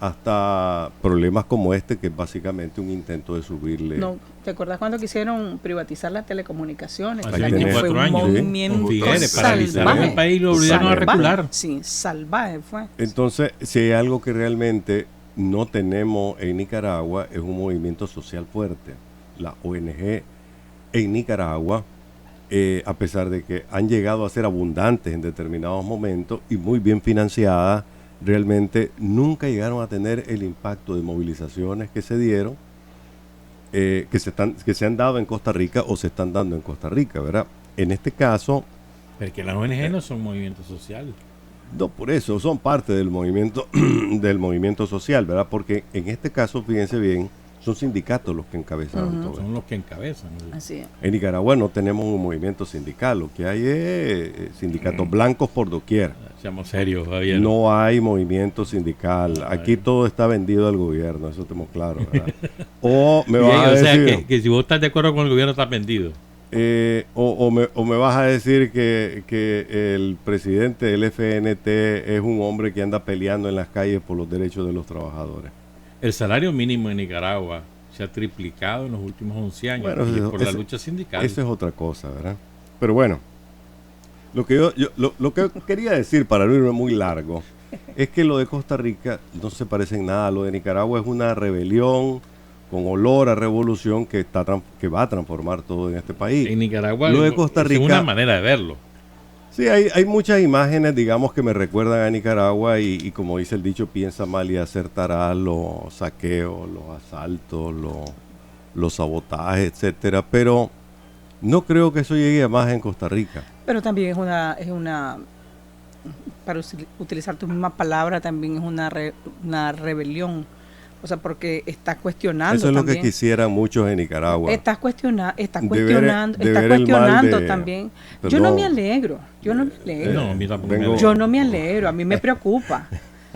hasta problemas como este, que es básicamente un intento de subirle. No, ¿te acuerdas cuando quisieron privatizar las telecomunicaciones? Hace Ahí Aquí tenés. fue 24 un años, ¿sí? movimiento Con Figueres, paralizaron salvaje. el país y lo obligaron a Salvaje. recular. Sí, salvaje fue. Entonces, si hay algo que realmente no tenemos en Nicaragua, es un movimiento social fuerte. La ONG en Nicaragua, a pesar de que han llegado a ser abundantes en determinados momentos y muy bien financiadas, realmente nunca llegaron a tener el impacto de movilizaciones que se dieron, que se han dado en Costa Rica o se están dando en Costa Rica, ¿verdad? En este caso, Pero que las ONG no son movimientos sociales. no, por eso son parte del movimiento del movimiento social, ¿verdad? Porque en este caso, fíjense bien, son sindicatos los que encabezaron todo Son esto. los que encabezan. Así es. En Nicaragua no tenemos un movimiento sindical, lo que hay es sindicatos blancos por doquier. Seamos serios, Javier. No hay movimiento sindical. Aquí todo está vendido al gobierno, eso tenemos claro, ¿verdad? O me vas a o sea, decir, que si vos estás de acuerdo con el gobierno, está vendido. o me vas a decir que el presidente del FNT es un hombre que anda peleando en las calles por los derechos de los trabajadores. El salario mínimo en Nicaragua se ha triplicado en los últimos 11 años Bueno, y es por la ese- lucha sindical. Esa es otra cosa, ¿verdad? Pero bueno, lo que quería decir, para no irme muy largo, es que lo de Costa Rica no se parece en nada. Lo de Nicaragua es una rebelión con olor a revolución que va a transformar todo en este país. En Nicaragua Lo de Costa es Rica- una manera de verlo. Sí, hay muchas imágenes, digamos, que me recuerdan a Nicaragua y como dice el dicho, piensa mal y acertará, los saqueos, los asaltos, los sabotajes, etcétera. Pero no creo que eso llegue a más en Costa Rica. Pero también es una para utilizar tu misma palabra, también es una rebelión. O sea, porque estás cuestionando Eso es lo que también. quisieran muchos en Nicaragua. Estás De ver- cuestionando, de estás ver el mal cuestionando de- también. Yo Perdón. no me alegro, No, a mí tampoco Vengo- me yo no me alegro, a mí me preocupa.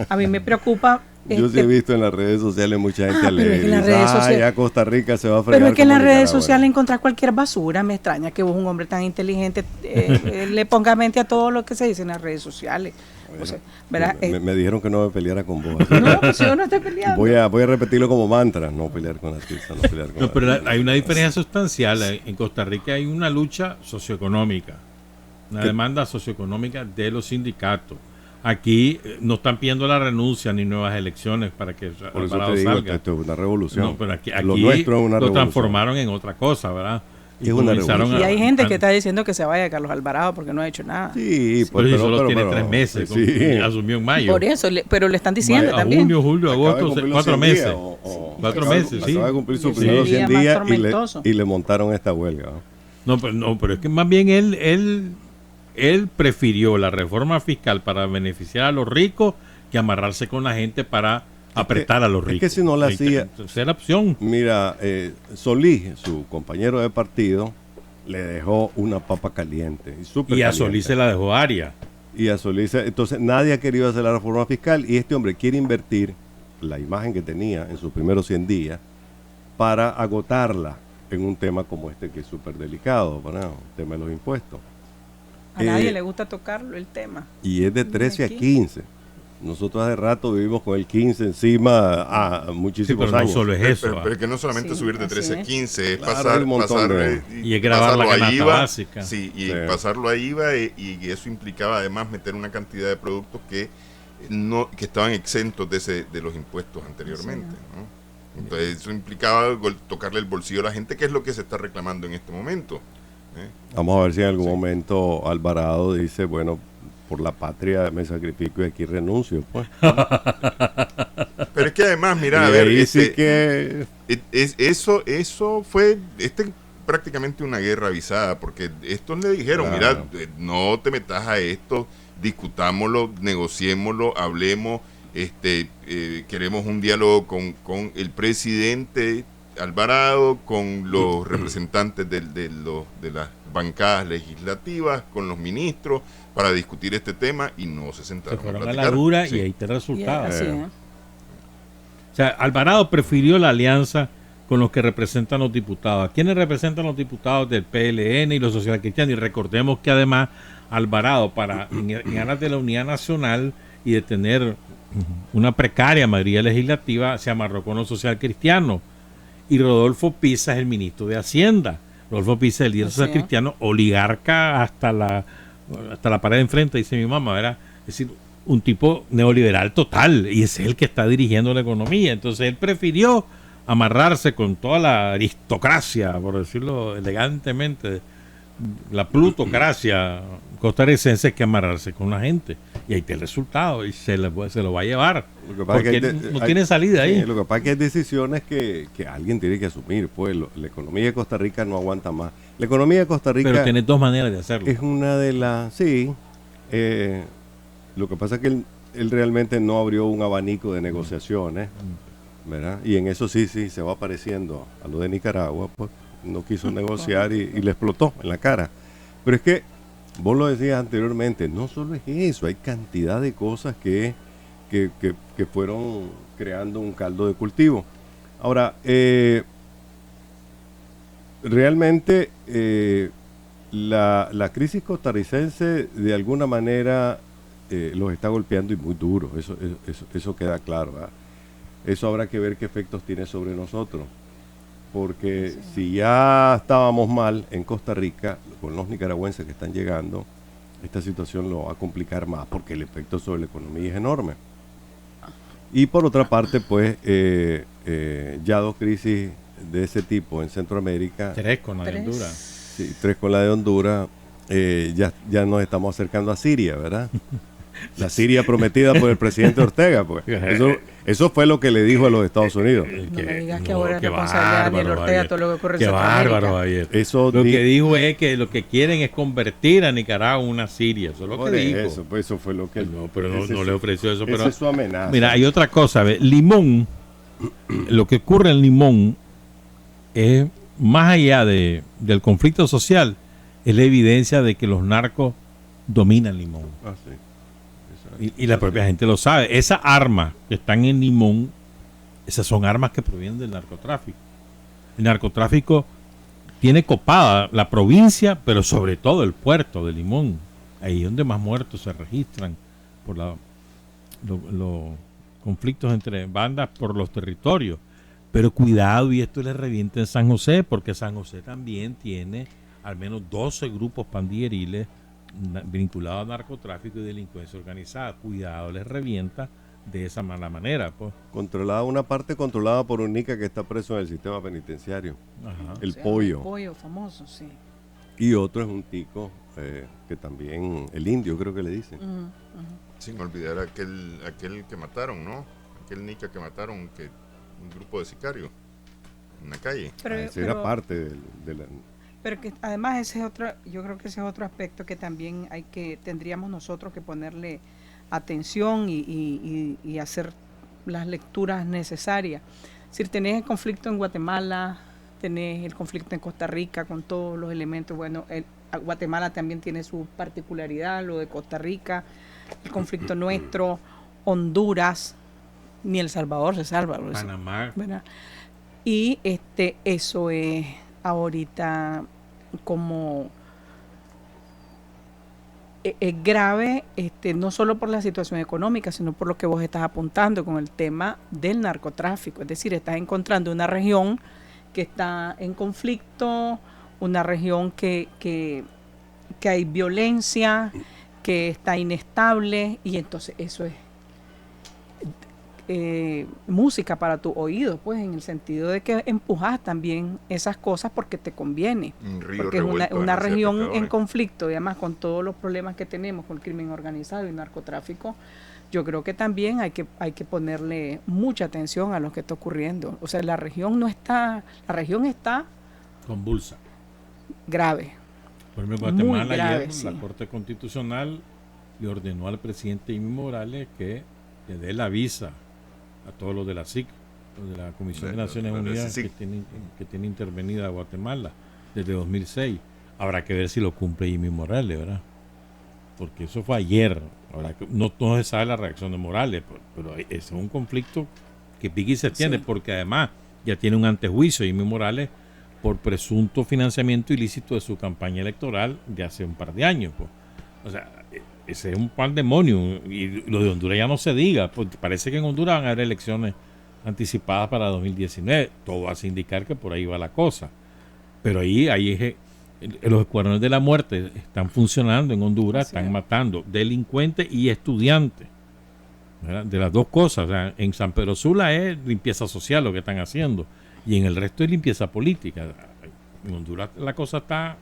A mí me preocupa. Yo sí he visto en las redes sociales mucha gente pero es alegre. que en las Dice, redes sociales- ya Costa Rica se va a fregar. Pero es que en como las redes Nicaragua". sociales encontrar cualquier basura. Me extraña que vos, un hombre tan inteligente, le ponga mente a todo lo que se dice en las redes sociales. O sea, ¿verdad? Me dijeron que no me peleara con vos. así No, pues yo no estoy peleando. Voy a repetirlo como mantra, no pelear con la tiza, no pelear con No, la pero tiza. hay una diferencia sustancial. En Costa Rica hay una lucha socioeconómica, una ¿Qué? demanda socioeconómica de los sindicatos. Aquí no están pidiendo la renuncia ni nuevas elecciones para que Por eso Alvarado te digo, salga. esto es una revolución. No, pero aquí lo nuestro es una lo revolución. transformaron en otra cosa, ¿verdad? Es una comenzaron revolución. Y hay gente que está diciendo que se vaya Carlos Alvarado porque no ha hecho nada. Sí, Pero si solo tiene pero- 3 meses, sí. asumió en mayo. Por eso, pero le están diciendo A también. junio, julio, Acaba de agosto, cumplir los 4 100 meses. días, o 4 acaba de- meses, sí. Acaba de cumplir sus Sí, primeros sí. 100 Día más días tormentoso. y le montaron esta huelga. ¿no? No, pero es que más bien él prefirió la reforma fiscal para beneficiar a los ricos que amarrarse con la gente para apretar a los es ricos. que si no la hacía- Esa es la opción. Mira, Solís, su compañero de partido, le dejó una papa caliente. Y a Solís se la dejó Aria. Y a Solís, entonces nadie ha querido hacer la reforma fiscal y este hombre quiere invertir la imagen que tenía en sus primeros 100 días para agotarla en un tema como este que es súper delicado, ¿verdad? El tema de los impuestos. A nadie le gusta tocarlo el tema. Y es de 13 a Aquí. 15. Nosotros hace rato vivimos con el 15 encima a Sí, muchísimos pero no años. solo es eso. Pero es que no solamente Sí, subir de así 13 a es. 15, es Claro, pasar, hay un montón de- Y es grabar la pasarlo a canasta IVA, básica. Sí, y Sí. pasarlo a IVA y eso implicaba además meter una cantidad de productos que estaban exentos de los impuestos anteriormente. ¿no? Entonces eso implicaba tocarle el bolsillo a la gente, que es lo que se está reclamando en este momento. ¿eh? Vamos a ver si en algún Sí. momento Alvarado dice, bueno, por la patria me sacrifico y aquí renuncio. Pues. Pero es que además, mira, Y a ver, ahí sí que... eso fue prácticamente una guerra avisada, porque estos le dijeron, Claro. mira, no te metas a esto, discutámoslo, negociémoslo, hablemos, queremos un diálogo con el presidente Alvarado, con los representantes de las bancadas legislativas, con los ministros, para discutir este tema, y no se Se sentaron fueron a platicar. la dura Sí. y ahí está el Y resultado. así es. O sea, Alvarado prefirió la alianza con los que representan los diputados. ¿Quiénes representan los diputados del PLN y los socialcristianos? Y recordemos que además Alvarado, en aras de la unidad nacional y de tener una precaria mayoría legislativa se amarró con lo social cristiano. Y Rodolfo Pisa es el ministro de Hacienda. Rodolfo Pisa es el líder social cristiano, oligarca hasta la pared de enfrente, dice mi mamá, ¿verdad? Es decir, un tipo neoliberal total, y ese es el que está dirigiendo la economía. Entonces él prefirió amarrarse con toda la aristocracia, por decirlo elegantemente, la plutocracia costarricense, que amarrarse con la gente. Y ahí está el resultado, y se lo va a llevar. Porque no tiene salida ahí. Lo que pasa es que hay decisiones que alguien tiene que asumir. Pues la economía de Costa Rica no aguanta más. La economía de Costa Rica... Pero tiene dos maneras de hacerlo. Es una de las... Sí. Lo que pasa es que él realmente no abrió un abanico de negociaciones, ¿verdad? Y en eso sí se va pareciendo a lo de Nicaragua, pues no quiso negociar y le explotó en la cara. Pero es que, vos lo decías anteriormente, no solo es eso, hay cantidad de cosas que fueron creando un caldo de cultivo. Ahora, realmente la crisis costarricense de alguna manera los está golpeando y muy duro, eso queda claro, ¿verdad? Eso habrá que ver qué efectos tiene sobre nosotros, porque si ya estábamos mal en Costa Rica con los nicaragüenses que están llegando, esta situación lo va a complicar más porque el efecto sobre la economía es enorme. Y por otra parte, pues ya dos crisis de ese tipo en Centroamérica, 3 con la de Honduras. Sí, 3 con la de Honduras, ya nos estamos acercando a Siria, ¿verdad? La Siria prometida por el presidente Ortega, pues. Eso fue lo que le dijo a los Estados Unidos. No me digas que ahora es responsabilidad de Daniel Ortega todo lo que ocurre en Qué Centroamérica. bárbaro, Javier. Eso lo que dijo es que lo que quieren es convertir a Nicaragua en una Siria. Eso es lo que dijo. Eso fue lo que... No, pero no le ofreció eso. Pero, esa es su amenaza. Mira, hay otra cosa. Limón, lo que ocurre en Limón es, más allá del conflicto social, es la evidencia de que los narcos dominan Limón. Sí. Y la propia gente lo sabe. Esas armas que están en Limón, esas son armas que provienen del narcotráfico. El narcotráfico tiene copada la provincia, pero sobre todo el puerto de Limón. Ahí es donde más muertos se registran por los conflictos entre bandas por los territorios. Pero cuidado, y esto le revienta en San José, porque San José también tiene al menos 12 grupos pandilleriles vinculado a narcotráfico y delincuencia organizada. Cuidado, les revienta de esa mala manera, pues. Una parte controlada por un nica que está preso en el sistema penitenciario. Ajá. El pollo. El pollo famoso, sí. Y otro es un tico que también, el indio creo que le dicen. Sin olvidar aquel que mataron, ¿no? Aquel nica que mataron, un grupo de sicarios en la calle. Esa era parte de la... Pero que además ese es otro, yo creo que ese es otro aspecto que también tendríamos nosotros que ponerle atención y hacer las lecturas necesarias. Si tenés el conflicto en Guatemala, tenés el conflicto en Costa Rica con todos los elementos, bueno, Guatemala también tiene su particularidad, lo de Costa Rica, el conflicto nuestro, Honduras, ni El Salvador se salva. Panamá. ¿Verdad? Y eso es ahorita como es grave, no solo por la situación económica, sino por lo que vos estás apuntando con el tema del narcotráfico. Es decir, estás encontrando una región que está en conflicto, una región que hay violencia, que está inestable, y entonces eso es música para tu oído, pues, en el sentido de que empujas también esas cosas porque te conviene, porque es una región en conflicto, y además con todos los problemas que tenemos con el crimen organizado y narcotráfico. Yo creo que también hay que ponerle mucha atención a lo que está ocurriendo. O sea, la región está convulsa, grave. Por ejemplo, Guatemala, grave, ayer, sí. La Corte Constitucional le ordenó al presidente Jimmy Morales que le dé la visa a todos los de la SIC, de la Comisión de Naciones Unidas que tiene intervenida a Guatemala desde 2006. Habrá que ver si lo cumple Jimmy Morales, ¿verdad? Porque eso fue ayer. Ahora, no se sabe la reacción de Morales, pero es un conflicto que pique y se extiende, porque además ya tiene un antejuicio Jimmy Morales por presunto financiamiento ilícito de su campaña electoral de hace un par de años, pues. O sea, ese es un pandemonio. Y lo de Honduras ya no se diga, porque parece que en Honduras van a haber elecciones anticipadas para 2019. Todo hace indicar que por ahí va la cosa. Pero ahí los escuadrones de la muerte están funcionando en Honduras, están matando delincuentes y estudiantes, ¿verdad? De las dos cosas. O sea, en San Pedro Sula es limpieza social lo que están haciendo, y en el resto es limpieza política. En Honduras la cosa está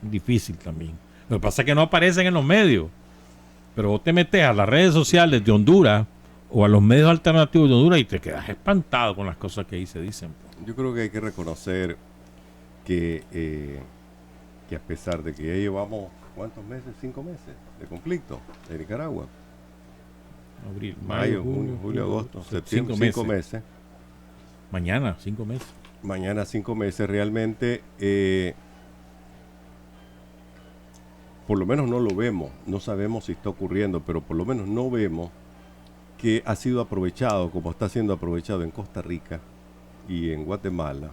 difícil también. Lo que pasa es que no aparecen en los medios, pero vos te metes a las redes sociales de Honduras o a los medios alternativos de Honduras y te quedas espantado con las cosas que ahí se dicen. Yo creo que hay que reconocer que a pesar de que ya llevamos, ¿cuántos meses? 5 meses de conflicto en Nicaragua. Abril, Mayo, junio, julio, agosto, septiembre, 5 meses. Mañana, 5 meses. Mañana 5 meses, realmente, por lo menos no lo vemos, no sabemos si está ocurriendo, pero por lo menos no vemos que ha sido aprovechado, como está siendo aprovechado en Costa Rica y en Guatemala,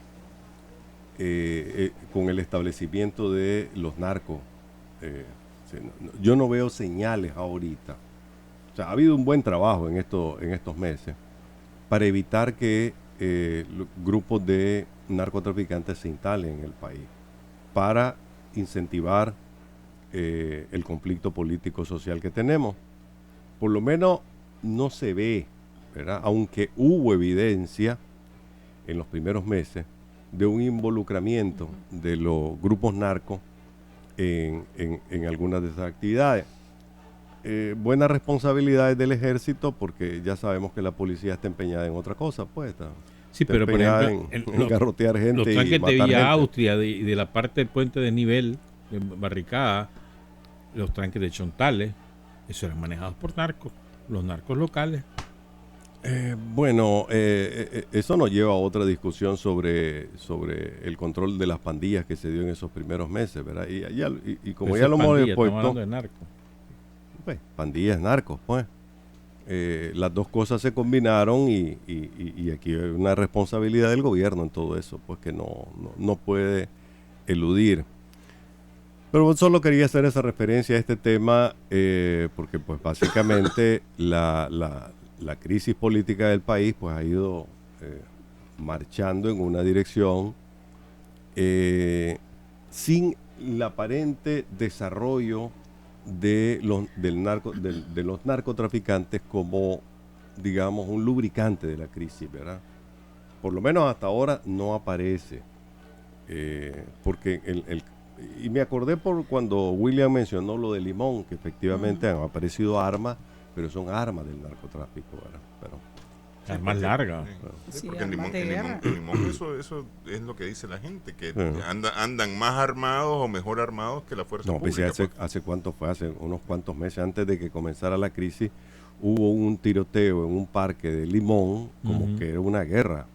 con el establecimiento de los narcos. Yo no veo señales ahorita. O sea, ha habido un buen trabajo en estos meses para evitar que grupos de narcotraficantes se instalen en el país, para incentivar el conflicto político-social que tenemos. Por lo menos no se ve, ¿verdad? Aunque hubo evidencia en los primeros meses de un involucramiento de los grupos narcos en algunas de esas actividades. Buenas responsabilidades del ejército, porque ya sabemos que la policía está empeñada en otra cosa, pues está pero por ejemplo, en garrotear gente los tanques y matar de Villa gente. Austria y de la parte del puente de nivel, de Barricada, los tanques de Chontales, eso eran manejados por narcos, los narcos locales. Eso nos lleva a otra discusión sobre el control de las pandillas que se dio en esos primeros meses, ¿verdad? Y como ya lo hemos expuesto, de narcos. Pues, pandillas, narcos, pues. Las dos cosas se combinaron y aquí hay una responsabilidad del gobierno en todo eso, pues que no puede eludir. Pero solo quería hacer esa referencia a este tema porque pues básicamente la crisis política del país pues ha ido marchando en una dirección sin el aparente desarrollo de los narcotraficantes como, digamos, un lubricante de la crisis, ¿verdad? Por lo menos hasta ahora no aparece, porque y me acordé por cuando William mencionó lo de Limón, que efectivamente han aparecido armas, pero son armas del narcotráfico, ¿verdad? Armas largas. Sí, porque en Limón eso es lo que dice la gente, que andan más armados o mejor armados que la fuerza pública. Hace cuánto fue, hace unos cuantos meses antes de que comenzara la crisis, hubo un tiroteo en un parque de Limón, como que era una guerra,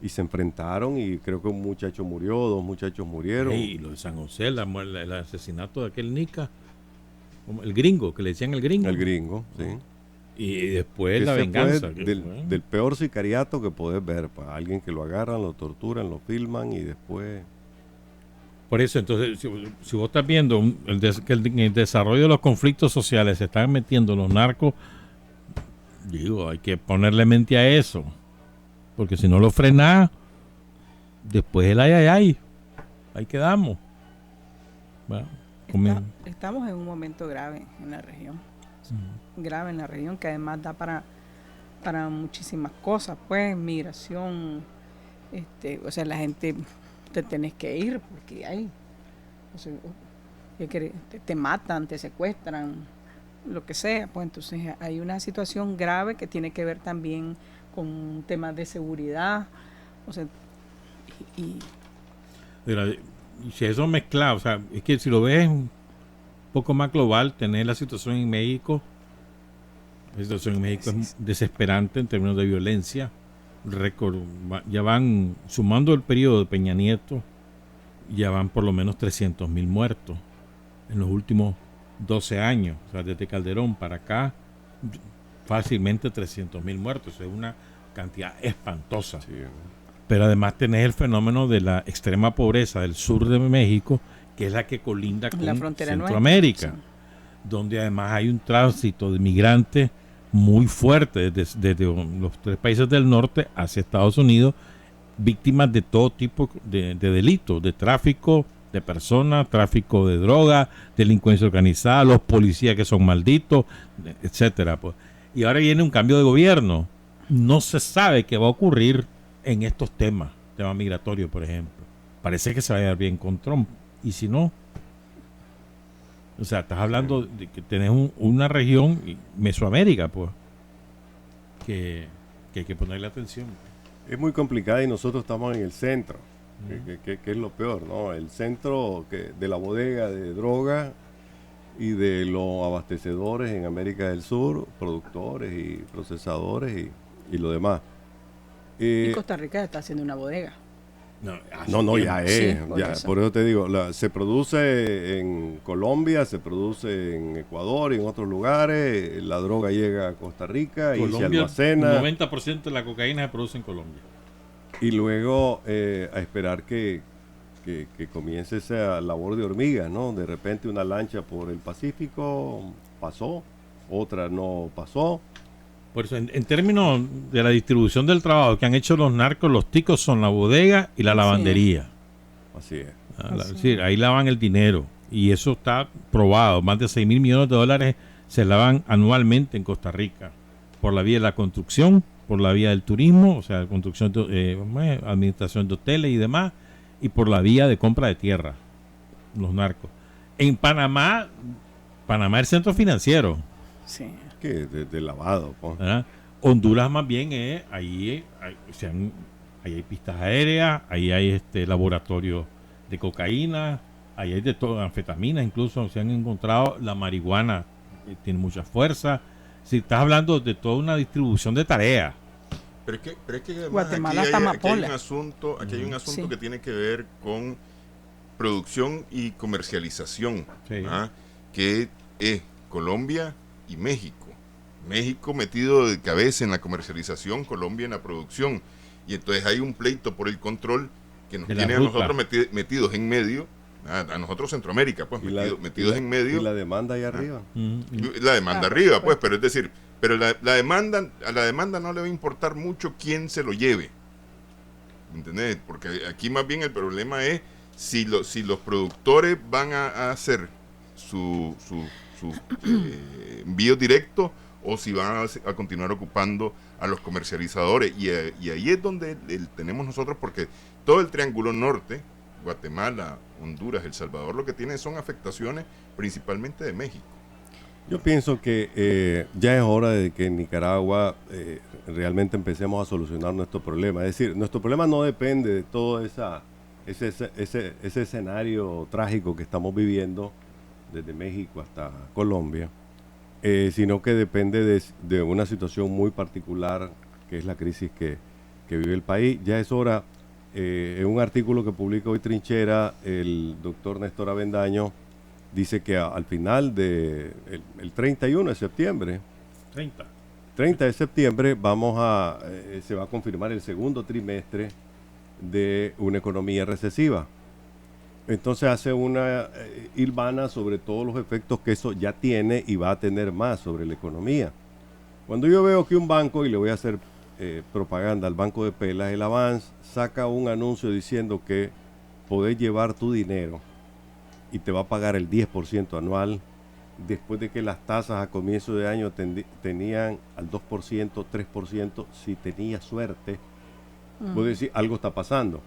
y se enfrentaron y creo que un muchacho murió, 2 muchachos murieron. Y lo de San José, el asesinato de aquel Nica, el gringo, que le decían el gringo. El gringo, sí. Y después la venganza. Del peor sicariato que podés ver, pues, alguien que lo agarran, lo torturan, lo filman y después... Por eso, entonces, si vos estás viendo que en el desarrollo de los conflictos sociales se están metiendo los narcos, digo, hay que ponerle mente a eso. Porque si no lo frenás, después el ay, ahí quedamos. Bueno, estamos en un momento grave en la región. Grave en la región, que además da para muchísimas cosas, pues migración, o sea, la gente te tenés que ir porque hay, o sea, te matan, te secuestran, lo que sea, pues entonces hay una situación grave que tiene que ver también con temas de seguridad, o sea, y si eso mezclado, o sea, es que si lo ves un poco más global, tener la situación en México. La situación en México es desesperante en términos de violencia. Récord, ya van, sumando el periodo de Peña Nieto, ya van por lo menos 300,000 muertos en los últimos 12 años. O sea, desde Calderón para acá, fácilmente 300,000 muertos. Es una cantidad espantosa. Sí. Pero además tenés el fenómeno de la extrema pobreza del sur de México, que es la que colinda con la frontera Centroamérica. Nuestra, sí. donde además hay un tránsito de migrantes muy fuerte desde los 3 países del norte hacia Estados Unidos, víctimas de todo tipo de delitos, de tráfico de personas, tráfico de droga, delincuencia organizada, los policías que son malditos, etcétera. Pues. Y ahora viene un cambio de gobierno. No se sabe qué va a ocurrir en estos temas migratorios, por ejemplo. Parece que se va a llevar bien con Trump. Y si no, o sea, estás hablando de que tenés una región, Mesoamérica, pues, que hay que ponerle atención. Es muy complicada y nosotros estamos en el centro, que es lo peor, ¿no? El centro de la bodega de droga y de los abastecedores en América del Sur, productores y procesadores y lo demás. Y Costa Rica está haciendo una bodega. No, ya es. Sí, por eso te digo, se produce en Colombia, se produce en Ecuador y en otros lugares. La droga llega a Costa Rica y se almacena. El 90% de la cocaína se produce en Colombia. Y luego a esperar que comience esa labor de hormiga, ¿no? De repente una lancha por el Pacífico pasó, otra no pasó. Por eso, en términos de la distribución del trabajo que han hecho los narcos, los ticos son la bodega y la lavandería. Así es. Es decir, ahí lavan el dinero. Y eso está probado. Más de 6.000 millones de dólares se lavan anualmente en Costa Rica. Por la vía de la construcción, por la vía del turismo, o sea, construcción, administración de hoteles y demás, y por la vía de compra de tierra, los narcos. En Panamá es el centro financiero. Sí. Que de lavado, pues. Honduras más bien ahí hay pistas aéreas, ahí hay laboratorio de cocaína, ahí hay de todo, anfetaminas, incluso se han encontrado la marihuana, tiene mucha fuerza. Si estás hablando de toda una distribución de tareas. Pero es que además Guatemala, aquí Amapola. hay un asunto Sí. que tiene que ver con producción y comercialización, Sí. que es Colombia y México. México metido de cabeza en la comercialización, Colombia en la producción. Y entonces hay un pleito por el control que nos tiene a nosotros metidos en medio, a nosotros Centroamérica, pues, metidos en medio. Y la demanda ahí arriba. La demanda arriba, pues, pero es decir, pero a la demanda no le va a importar mucho quién se lo lleve. ¿Entendés? Porque aquí más bien el problema es si los productores van a hacer su envío directo o si van a continuar ocupando a los comercializadores. Y ahí es donde tenemos nosotros, porque todo el Triángulo Norte, Guatemala, Honduras, El Salvador, lo que tiene son afectaciones principalmente de México. Yo pienso que ya es hora de que en Nicaragua realmente empecemos a solucionar nuestro problema. Es decir, nuestro problema no depende de todo ese escenario trágico que estamos viviendo desde México hasta Colombia, sino que depende de una situación muy particular, que es la crisis que vive el país. Ya es hora, en un artículo que publica hoy Trinchera, el doctor Néstor Avendaño dice que al final el 31 de septiembre, 30 de septiembre, se va a confirmar el segundo trimestre de una economía recesiva. Entonces hace una hilvana sobre todos los efectos que eso ya tiene y va a tener más sobre la economía. Cuando yo veo que un banco, y le voy a hacer propaganda al Banco de Pelas, el Avance, saca un anuncio diciendo que podés llevar tu dinero y te va a pagar el 10% anual, después de que las tasas a comienzo de año tenían al 2%, 3%, si tenías suerte, puedo decir, algo está pasando.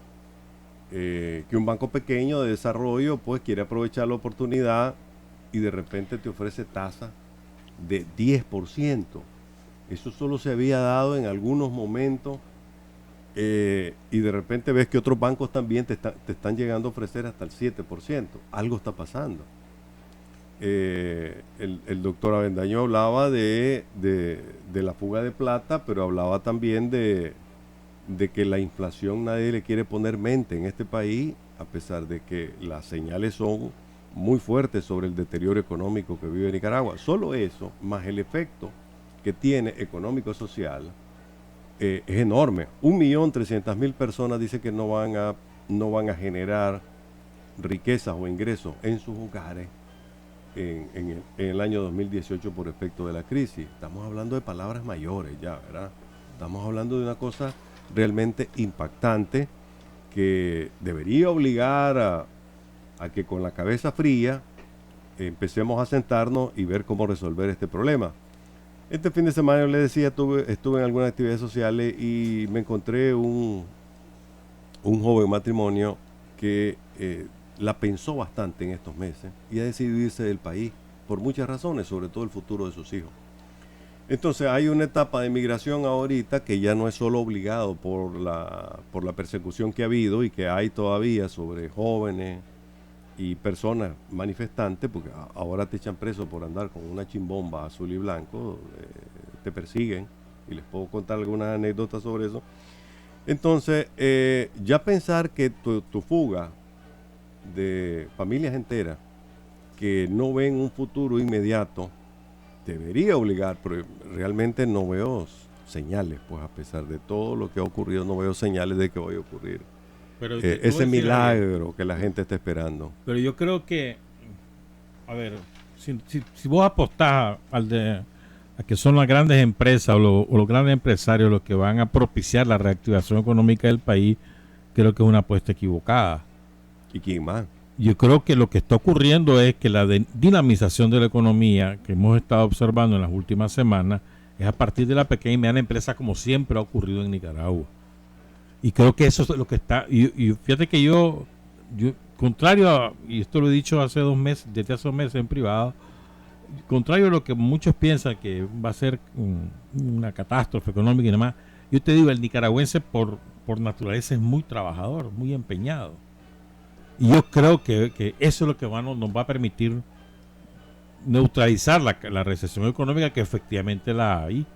Que un banco pequeño de desarrollo pues quiere aprovechar la oportunidad y de repente te ofrece tasa de 10%. Eso solo se había dado en algunos momentos y de repente ves que otros bancos también te están llegando a ofrecer hasta el 7%. Algo está pasando. El doctor Avendaño hablaba de la fuga de plata, pero hablaba también de que la inflación nadie le quiere poner mente en este país, a pesar de que las señales son muy fuertes sobre el deterioro económico que vive Nicaragua. Solo eso, más el efecto que tiene económico-social, es enorme. 1.300.000 personas dice que no van a generar riquezas o ingresos en sus hogares en el año 2018 por efecto de la crisis. Estamos hablando de palabras mayores ya, ¿verdad? Estamos hablando de una cosa realmente impactante que debería obligar a que con la cabeza fría empecemos a sentarnos y ver cómo resolver este problema. Este fin de semana, yo les decía, estuve en algunas actividades sociales y me encontré un joven matrimonio que la pensó bastante en estos meses y ha decidido irse del país por muchas razones, sobre todo el futuro de sus hijos. Entonces hay una etapa de migración ahorita que ya no es solo obligado por la persecución que ha habido y que hay todavía sobre jóvenes y personas manifestantes, porque ahora te echan preso por andar con una chimbomba azul y blanco, te persiguen, y les puedo contar algunas anécdotas sobre eso. Entonces, ya pensar que tu fuga de familias enteras que no ven un futuro inmediato debería obligar, pero realmente no veo señales, pues a pesar de todo lo que ha ocurrido, no veo señales de que vaya a ocurrir Pero ese milagro que la gente está esperando. Pero yo creo que, a ver, si vos apostás a que son las grandes empresas o los grandes empresarios los que van a propiciar la reactivación económica del país, creo que es una apuesta equivocada. ¿Y quién más? Yo creo que lo que está ocurriendo es que la dinamización de la economía que hemos estado observando en las últimas semanas es a partir de la pequeña y mediana empresa, como siempre ha ocurrido en Nicaragua. Y creo que eso es lo que está... Y fíjate que yo contrario a... Y esto lo he dicho desde hace 2 meses en privado, contrario a lo que muchos piensan que va a ser una catástrofe económica y demás, yo te digo, el nicaragüense por naturaleza es muy trabajador, muy empeñado. Y yo creo que eso es lo que nos va a permitir neutralizar la recesión económica, que efectivamente la hay,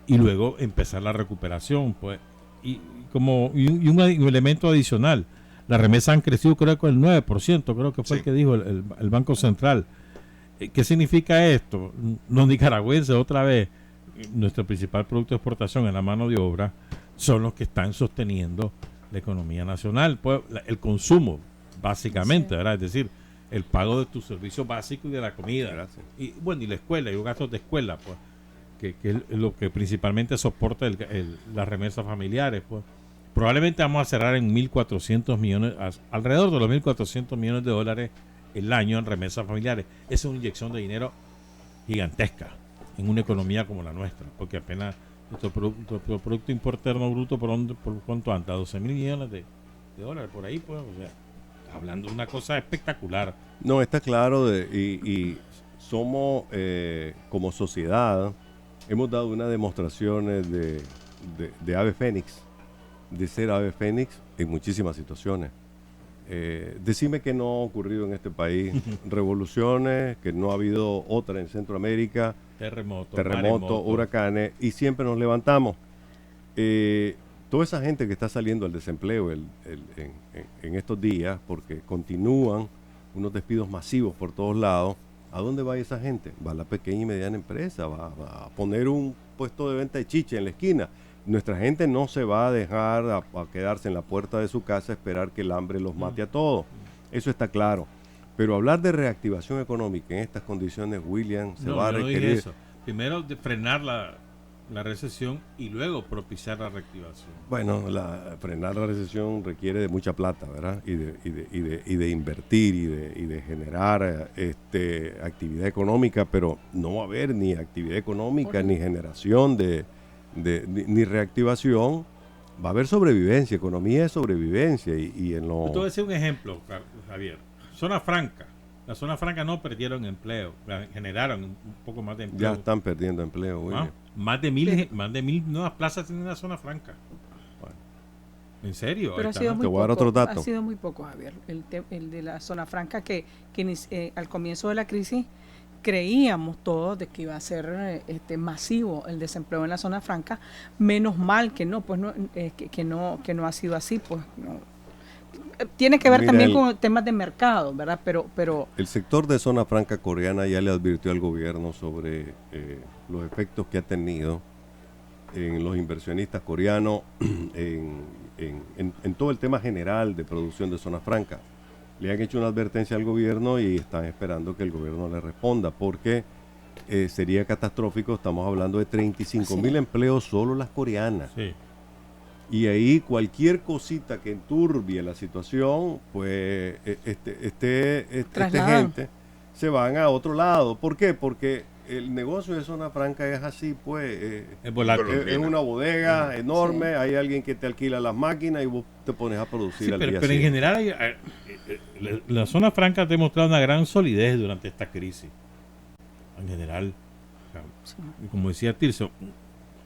y luego empezar la recuperación, pues. Y un elemento adicional, las remesas han crecido creo que el 9%, creo que fue el que dijo el Banco Central. ¿Qué significa esto? Los nicaragüenses, otra vez, nuestro principal producto de exportación en la mano de obra, son los que están sosteniendo la economía nacional, pues el consumo, básicamente, ¿verdad? Es decir, el pago de tus servicios básicos y de la comida. Gracias. Y bueno, y la escuela, y los gastos de escuela, pues, que es lo que principalmente soporta las remesas familiares, pues. Probablemente vamos a cerrar en 1.400 millones, alrededor de los 1.400 millones de dólares el año en remesas familiares. Esa es una inyección de dinero gigantesca en una economía como la nuestra, porque apenas nuestro Producto Interno Bruto por cuánto anda, 12.000 millones de dólares por ahí, pues, o sea, hablando de una cosa espectacular. No, está claro, y somos como sociedad, hemos dado unas demostraciones de ave fénix, de ser ave fénix en muchísimas situaciones. Decime que no ha ocurrido en este país revoluciones, que no ha habido otra en Centroamérica, terremotos, huracanes, y siempre nos levantamos. Toda esa gente que está saliendo al desempleo en estos días, porque continúan unos despidos masivos por todos lados, ¿a dónde va esa gente? Va a la pequeña y mediana empresa, va a poner un puesto de venta de chicha en la esquina. Nuestra gente no se va a dejar a quedarse en la puerta de su casa a esperar que el hambre los mate a todos. Eso está claro. Pero hablar de reactivación económica en estas condiciones, William, va a requerir... No dije eso. Primero de frenar la recesión y luego propiciar la reactivación. Bueno, frenar la recesión requiere de mucha plata, ¿verdad? Y de invertir y de generar actividad económica, pero no va a haber ni actividad económica, ni generación ni reactivación. Va a haber sobrevivencia, economía es sobrevivencia. Y en lo... Yo te voy a decir un ejemplo, Javier. Zona franca. La zona franca no perdieron empleo, generaron un poco más de empleo. Ya están perdiendo empleo, William. Más de 1.000 nuevas plazas tiene la zona franca. Bueno. ¿En serio? Pero te voy a dar otro dato. Ha sido muy poco, Javier, el de la zona franca, que al comienzo de la crisis creíamos todos de que iba a ser masivo el desempleo en la zona franca. Menos mal que no, pues que no ha sido así, pues no. Tiene que ver también con temas de mercado, ¿verdad? Pero el sector de zona franca coreana ya le advirtió al gobierno sobre los efectos que ha tenido en los inversionistas coreanos, en todo el tema general de producción de zona franca. le han hecho una advertencia al gobierno y están esperando que el gobierno le responda, porque sería catastrófico. Estamos hablando de 35,000 empleos solo las coreanas. Sí. Y ahí cualquier cosita que enturbie la situación, pues esta gente se van a otro lado. ¿Por qué? Porque el negocio de Zona Franca es así, pues. Es volátil. Es una bodega enorme, hay alguien que te alquila las máquinas y vos te pones a producir Sí, al pero día en siguiente. general la zona franca ha demostrado una gran solidez durante esta crisis. En general, como decía Tirso,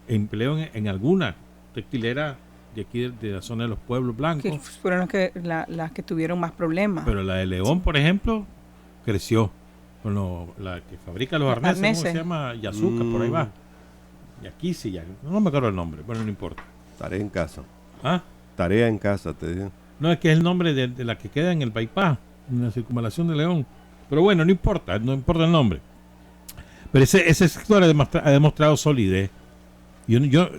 empleo en alguna textilera de aquí de la zona de los pueblos blancos. Que fueron las que tuvieron más problemas. Pero la de León, por ejemplo, creció. Con la que fabrica los arneses, ¿cómo se llama? Yazuca, por ahí va. Y aquí sí, ya. No me acuerdo el nombre, bueno, no importa. Tarea en casa. ¿Ah? Tarea en casa, te digo. No, es que es el nombre de la que queda en el bypass, en la circunvalación de León. Pero bueno, no importa el nombre. Pero ese sector ha demostrado solidez.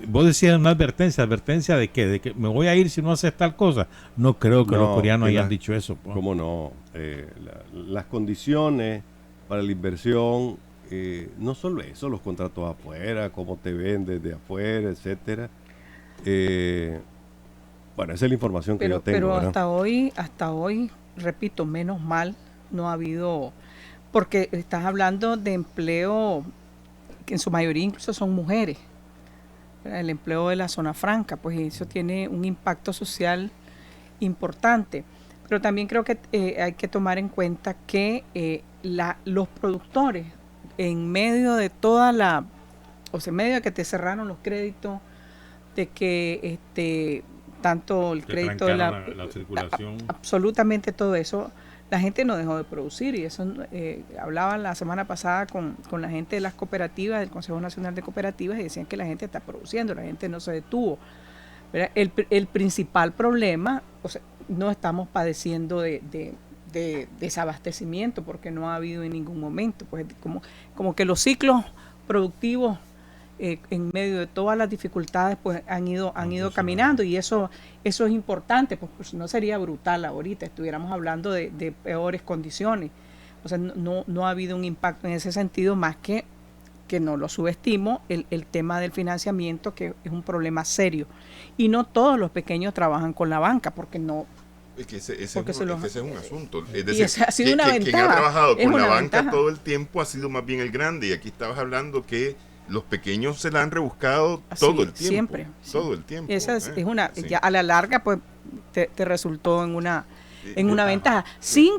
Vos decías una advertencia de qué, de que me voy a ir si no haces tal cosa. No creo que los coreanos hayan dicho eso. Pues. ¿Cómo no? Las condiciones para la inversión, no solo eso, los contratos afuera, cómo te ven desde afuera, etcétera. Bueno, esa es la información que yo tengo. Pero ¿verdad? hasta hoy, repito, menos mal, no ha habido, porque estás hablando de empleo que en su mayoría incluso son mujeres. El empleo de la zona franca, pues eso tiene un impacto social importante. Pero también creo que hay que tomar en cuenta que los productores, en medio de en medio de que te cerraron los créditos, de que tanto el crédito de la circulación, absolutamente todo eso, la gente no dejó de producir, y eso hablaba la semana pasada con la gente de las cooperativas, del Consejo Nacional de Cooperativas, y decían que la gente está produciendo, la gente no se detuvo. El principal problema, o sea, no estamos padeciendo de desabastecimiento, porque no ha habido en ningún momento, pues como que los ciclos productivos en medio de todas las dificultades pues han ido caminando, y eso es importante, pues no sería brutal ahorita estuviéramos hablando de peores condiciones. O sea, no ha habido un impacto en ese sentido, más que no lo subestimo, el tema del financiamiento, que es un problema serio, y no todos los pequeños trabajan con la banca, porque no. Es que ese es un asunto. Es Y decir, esa ha sido una quien ventaja. ha trabajado Es con la una banca ventaja. todo el tiempo ha sido más bien el grande, y aquí estabas hablando que los pequeños se la han rebuscado todo el tiempo. Siempre. Todo el tiempo. Esa es una, Sí. ya a la larga pues te resultó en una Ah, ventaja, sin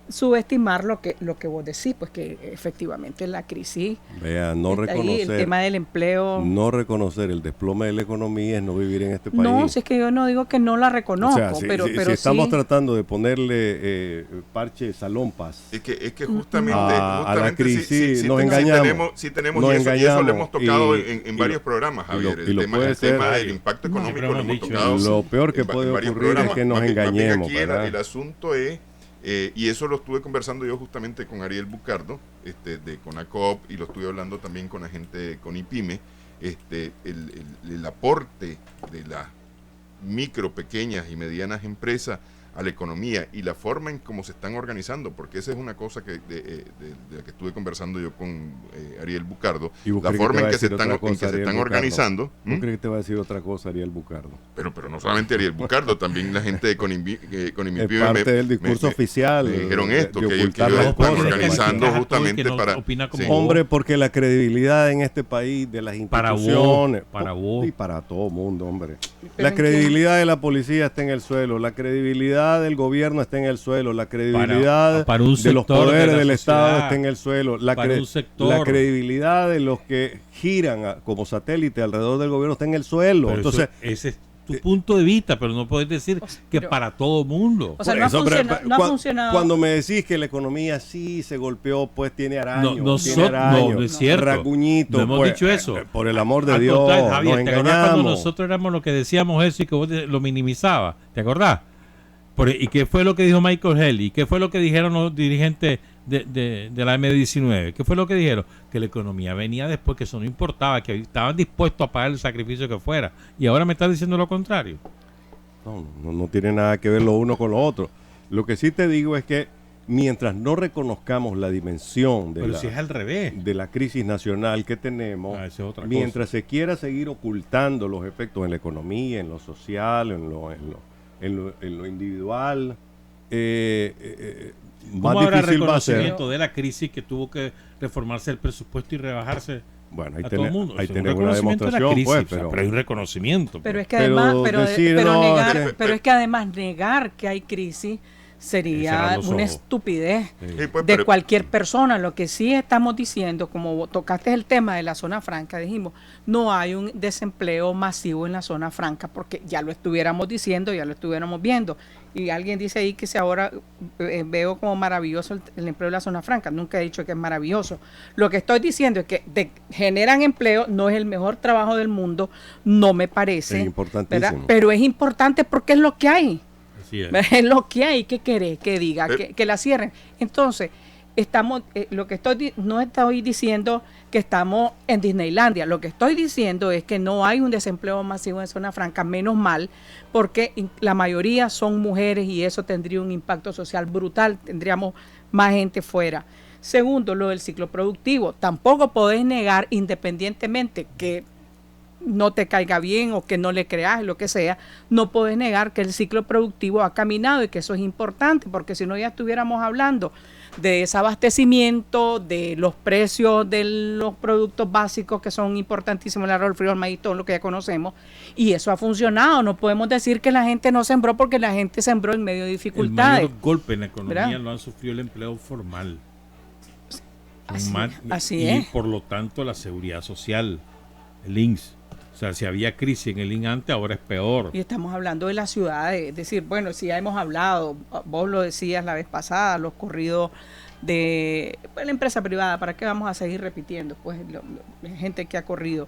subestimar lo que vos decís, pues que efectivamente la crisis Vea, no está ahí, reconocer, el tema del empleo. no reconocer el desplome de la economía es no vivir en este país. No, si es que yo no digo que no la reconozco, O sea, si pero estamos sí. tratando de ponerle parche salompas Es que justamente a la crisis, sí nos tenemos, engañamos. sí tenemos Nos y eso lo engañamos, hemos tocado y en lo- varios programas, Javier. y lo El puede ser- tema del impacto económico siempre lo hemos hemos dicho, tocado. lo peor que en puede varios ocurrir es programas. que nos Más bien engañemos, aquí ¿verdad? el asunto es, y eso lo estuve conversando yo justamente con Ariel Bucardo, de CONACOP, y lo estuve hablando también con la gente de CONIPYME, el aporte de las micro, pequeñas y medianas empresas a la economía y la forma en cómo se están organizando, porque esa es una cosa de la que estuve conversando yo con Ariel Bucardo, ¿Y vos la crees que forma te va en a que se decir están, otra cosa, Ariel Bucardo? organizando. ¿No ¿Mm? crees que te va a decir otra cosa, Ariel Bucardo? Pero no solamente Ariel Bucardo, también la gente de Es CONIPYME parte del discurso oficial. me dijeron esto, de que ellos ocultar las están cosas. organizando Pues, justamente que no para... opina como sí. vos. Hombre, porque la credibilidad en este país de las Para vos, instituciones para vos. y para todo mundo, hombre. Pero La ¿en credibilidad de la policía está en el suelo, la credibilidad del gobierno está en el suelo, la credibilidad para un de los sector de poderes la del Estado sociedad, está en el suelo, para un sector. la credibilidad de los que giran como satélite alrededor del gobierno está en el suelo. Pero Entonces, ese es tu punto de vista, pero no puedes decir O sea, que pero- para todo mundo. O sea, por no ha eso, funcionado- no ha funcionado. Cuando me decís que la economía sí se golpeó, pues tiene araño, No, tiene araño, no es cierto. rasguñito, No hemos pues, dicho eso. Por el amor de Al Dios, contrario, Javier, nos ¿te acordás cuando engañamos. nosotros éramos los que decíamos eso y que vos lo minimizabas? ¿Te acordás? ¿Y qué fue lo que dijo Michael Haley? ¿Qué fue lo que dijeron los dirigentes de la M19? ¿Qué fue lo que dijeron? Que la economía venía después, que eso no importaba, que estaban dispuestos a pagar el sacrificio que fuera. Y ahora me estás diciendo lo contrario. No tiene nada que ver lo uno con lo otro. Lo que sí te digo es que mientras no reconozcamos la dimensión Pero si es al revés. de la crisis nacional que tenemos, Esa es otra mientras cosa. se quiera seguir ocultando los efectos en la economía, en lo social, en lo individual, más ¿Cómo habrá difícil va a ser. reconocimiento de la crisis que tuvo que reformarse el presupuesto y rebajarse Bueno, ahí a todo el mundo? ahí Eso es un tenés una reconocimiento de la demostración, crisis, pues, o sea, pero pero hay un reconocimiento. Pero pues. es que Pero además, decir, no, negar, que- pero es que además negar que hay crisis sería Cerrar los una ojos. estupidez Sí, pues, de pero- cualquier persona. Lo que sí estamos diciendo, como tocaste el tema de la zona franca, dijimos, no hay un desempleo masivo en la zona franca, porque ya lo estuviéramos diciendo, ya lo estuviéramos viendo. Y alguien dice ahí que si ahora veo como maravilloso el empleo de la zona franca. Nunca he dicho que es maravilloso. Lo que estoy diciendo es que generan empleo, no es el mejor trabajo del mundo, no me parece. Es importantísimo. ¿verdad? Pero es importante porque es lo que hay. Así es. Es lo que hay. ¿Qué querés que diga? Que la cierren. Entonces, estamos, lo que no estoy diciendo que estamos en Disneylandia. Lo que estoy diciendo es que no hay un desempleo masivo en zona franca, menos mal, porque la mayoría son mujeres y eso tendría un impacto social brutal. Tendríamos más gente fuera. Segundo, lo del ciclo productivo. Tampoco podés negar, independientemente que no te caiga bien o que no le creas, lo que sea, no puedes negar que el ciclo productivo ha caminado y que eso es importante, porque si no ya estuviéramos hablando de desabastecimiento, de los precios de los productos básicos que son importantísimos, el arroz, el frijol, el maíz, todo lo que ya conocemos, y eso ha funcionado. No podemos decir que la gente no sembró porque la gente sembró en medio de El dificultades. mayor golpe en la economía ¿verdad? lo han sufrido el empleo formal. Así y es. por lo tanto la seguridad social, el INSS. O sea, si había crisis en el INSS antes, ahora es peor. Y estamos hablando de la ciudad, es decir, bueno, si ya hemos hablado, vos lo decías la vez pasada, los corridos de la empresa privada, ¿para qué vamos a seguir repitiendo? Pues la gente que ha corrido.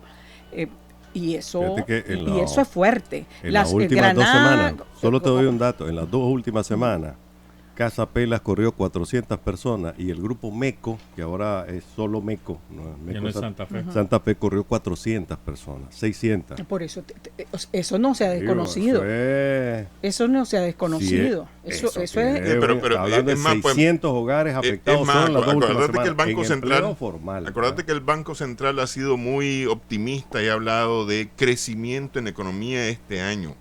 Y eso Fíjate que y eso es fuerte. En las últimas 2 Granada, semanas, solo te doy un dato, en las 2 últimas semanas, Casa Pelas corrió 400 personas y el grupo MECO, que ahora es solo MECO, no es MECO, Ya no es Santa Fe. Santa Fe corrió 400 personas, 600. Por eso, eso no se ha Digo, desconocido. eso Eso no se ha desconocido. Eso es... pero hablando es de más, pues, 600 hogares afectados Es más, solo en las 2 últimas acuérdate que el semanas, Banco en Central, empleo formal. acuérdate que el Banco Central ha sido muy optimista y ha hablado de crecimiento en economía este año.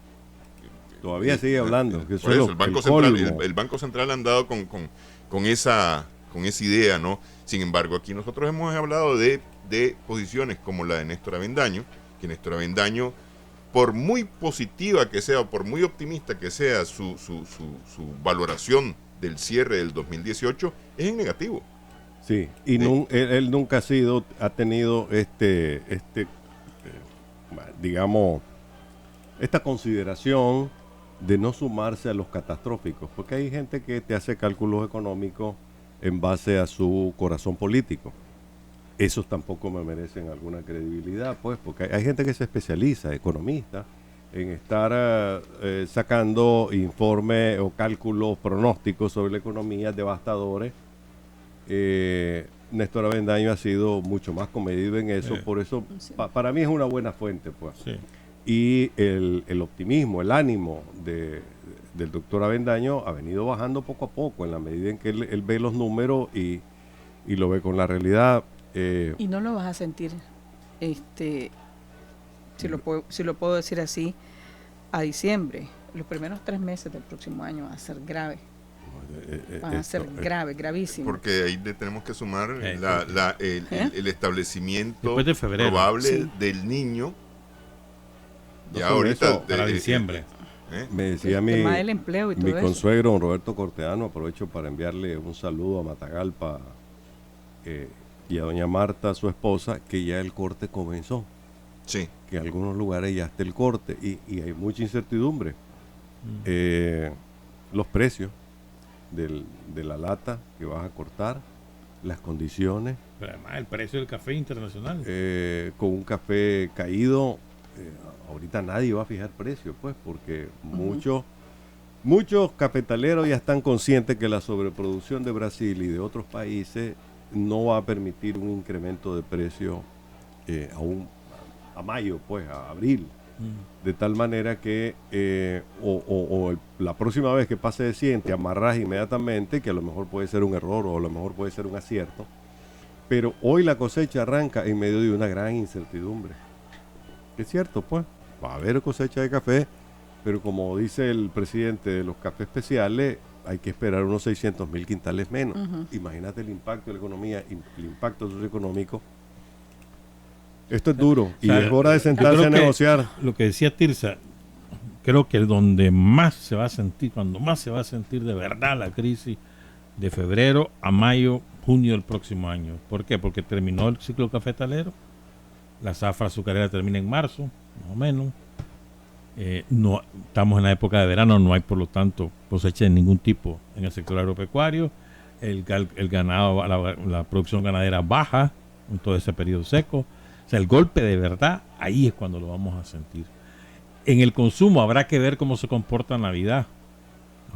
Todavía sigue hablando. Que Por eso es eso, el Banco Central ha andado con esa idea, ¿no? Sin embargo, aquí nosotros hemos hablado de posiciones como la de Néstor Avendaño, que Néstor Avendaño, por muy positiva que sea, o por muy optimista que sea su valoración del cierre del 2018, es en negativo. Sí, y Sí. él nunca ha tenido digamos, esta consideración de no sumarse a los catastróficos, porque hay gente que te hace cálculos económicos en base a su corazón político. Esos tampoco me merecen alguna credibilidad, pues, porque hay gente que se especializa, economista, en estar sacando informes o cálculos pronósticos sobre la economía devastadores. Néstor Avendaño ha sido mucho más comedido en eso, por eso Sí. para mí es una buena fuente, pues. Sí. Y el optimismo, el ánimo del doctor Avendaño ha venido bajando poco a poco en la medida en que él ve los números y lo ve con la realidad. Y no lo vas a sentir, si lo puedo decir así, a diciembre. Los primeros 3 meses del próximo año van a ser graves. Van a ser gravísimos. Porque ahí le tenemos que sumar ¿Eh? el establecimiento Después de febrero. probable Sí. del niño. No Ya solo ahorita eso, Para diciembre. Me decía El tema del empleo y mi todo eso. consuegro, don Roberto Corteano, aprovecho para enviarle un saludo a Matagalpa y a doña Marta, su esposa, que ya el corte comenzó, Sí. que en algunos lugares ya está el corte y hay mucha incertidumbre. Los precios de la lata que vas a cortar, las condiciones, Pero además el precio del café internacional. con un café caído, ahorita nadie va a fijar precio, pues, porque muchos cafetaleros ya están conscientes que la sobreproducción de Brasil y de otros países no va a permitir un incremento de precio a mayo, pues, a abril. de tal manera que la próxima vez que pase de 100 te amarras inmediatamente, que a lo mejor puede ser un error o a lo mejor puede ser un acierto, pero hoy la cosecha arranca en medio de una gran incertidumbre. Es cierto, pues, va a haber cosecha de café, pero como dice el presidente de los cafés especiales, hay que esperar unos 600,000 quintales menos. Imagínate el impacto de la economía, el impacto socioeconómico. Esto es duro y es hora de sentarse a negociar. Lo que decía Tirsa, creo que donde más se va a sentir, cuando más se va a sentir de verdad la crisis, de febrero a mayo, junio del próximo año. ¿Por qué? Porque terminó el ciclo cafetalero, la zafra azucarera termina en marzo, más o menos. No estamos en la época de verano, no hay por lo tanto cosecha de ningún tipo en el sector agropecuario. El ganado, la producción ganadera baja en todo ese periodo seco. O sea, el golpe de verdad, ahí es cuando lo vamos a sentir. En el consumo habrá que ver cómo se comporta Navidad.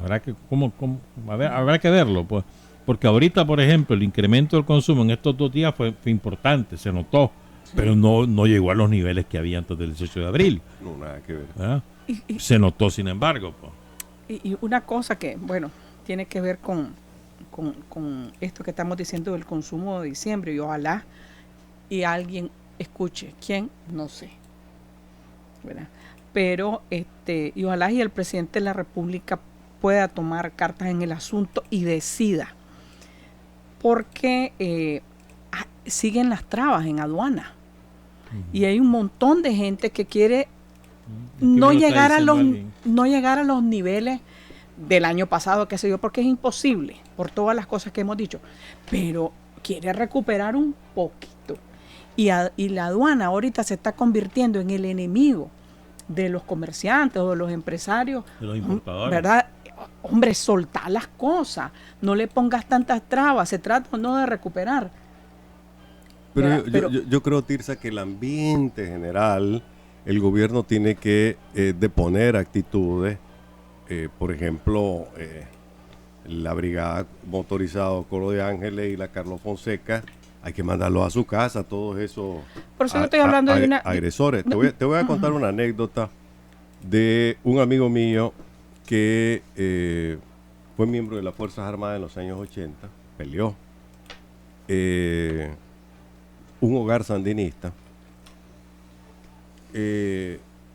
Habrá que verlo, pues. Porque ahorita, por ejemplo, el incremento del consumo en estos 2 días fue importante, se notó, pero no llegó a los niveles que había antes del 18 de abril. No, nada que ver. Se notó, sin embargo. Pues. Y una cosa que, bueno, tiene que ver con esto que estamos diciendo del consumo de diciembre, y ojalá y alguien escuche. ¿Quién? No sé. ¿Verdad? Pero y ojalá y el presidente de la República pueda tomar cartas en el asunto y decida. Porque siguen las trabas en aduana. Y hay un montón de gente que quiere no llegar a los niveles del año pasado, qué sé yo, porque es imposible, por todas las cosas que hemos dicho. Pero quiere recuperar un poquito. Y la aduana ahorita se está convirtiendo en el enemigo de los comerciantes o de los empresarios, de los importadores, ¿verdad? Hombre, soltar las cosas, no le pongas tantas trabas, se trata no de recuperar. Pero yo creo, Tirsa, que el ambiente general, el gobierno tiene que deponer actitudes, por ejemplo, la Brigada Motorizada Coro de Ángeles y la Carlos Fonseca, hay que mandarlos a su casa, todos esos por eso yo estoy hablando de agresores. Te voy a contar una anécdota de un amigo mío que fue miembro de las Fuerzas Armadas en los años 80, peleó. Un hogar sandinista.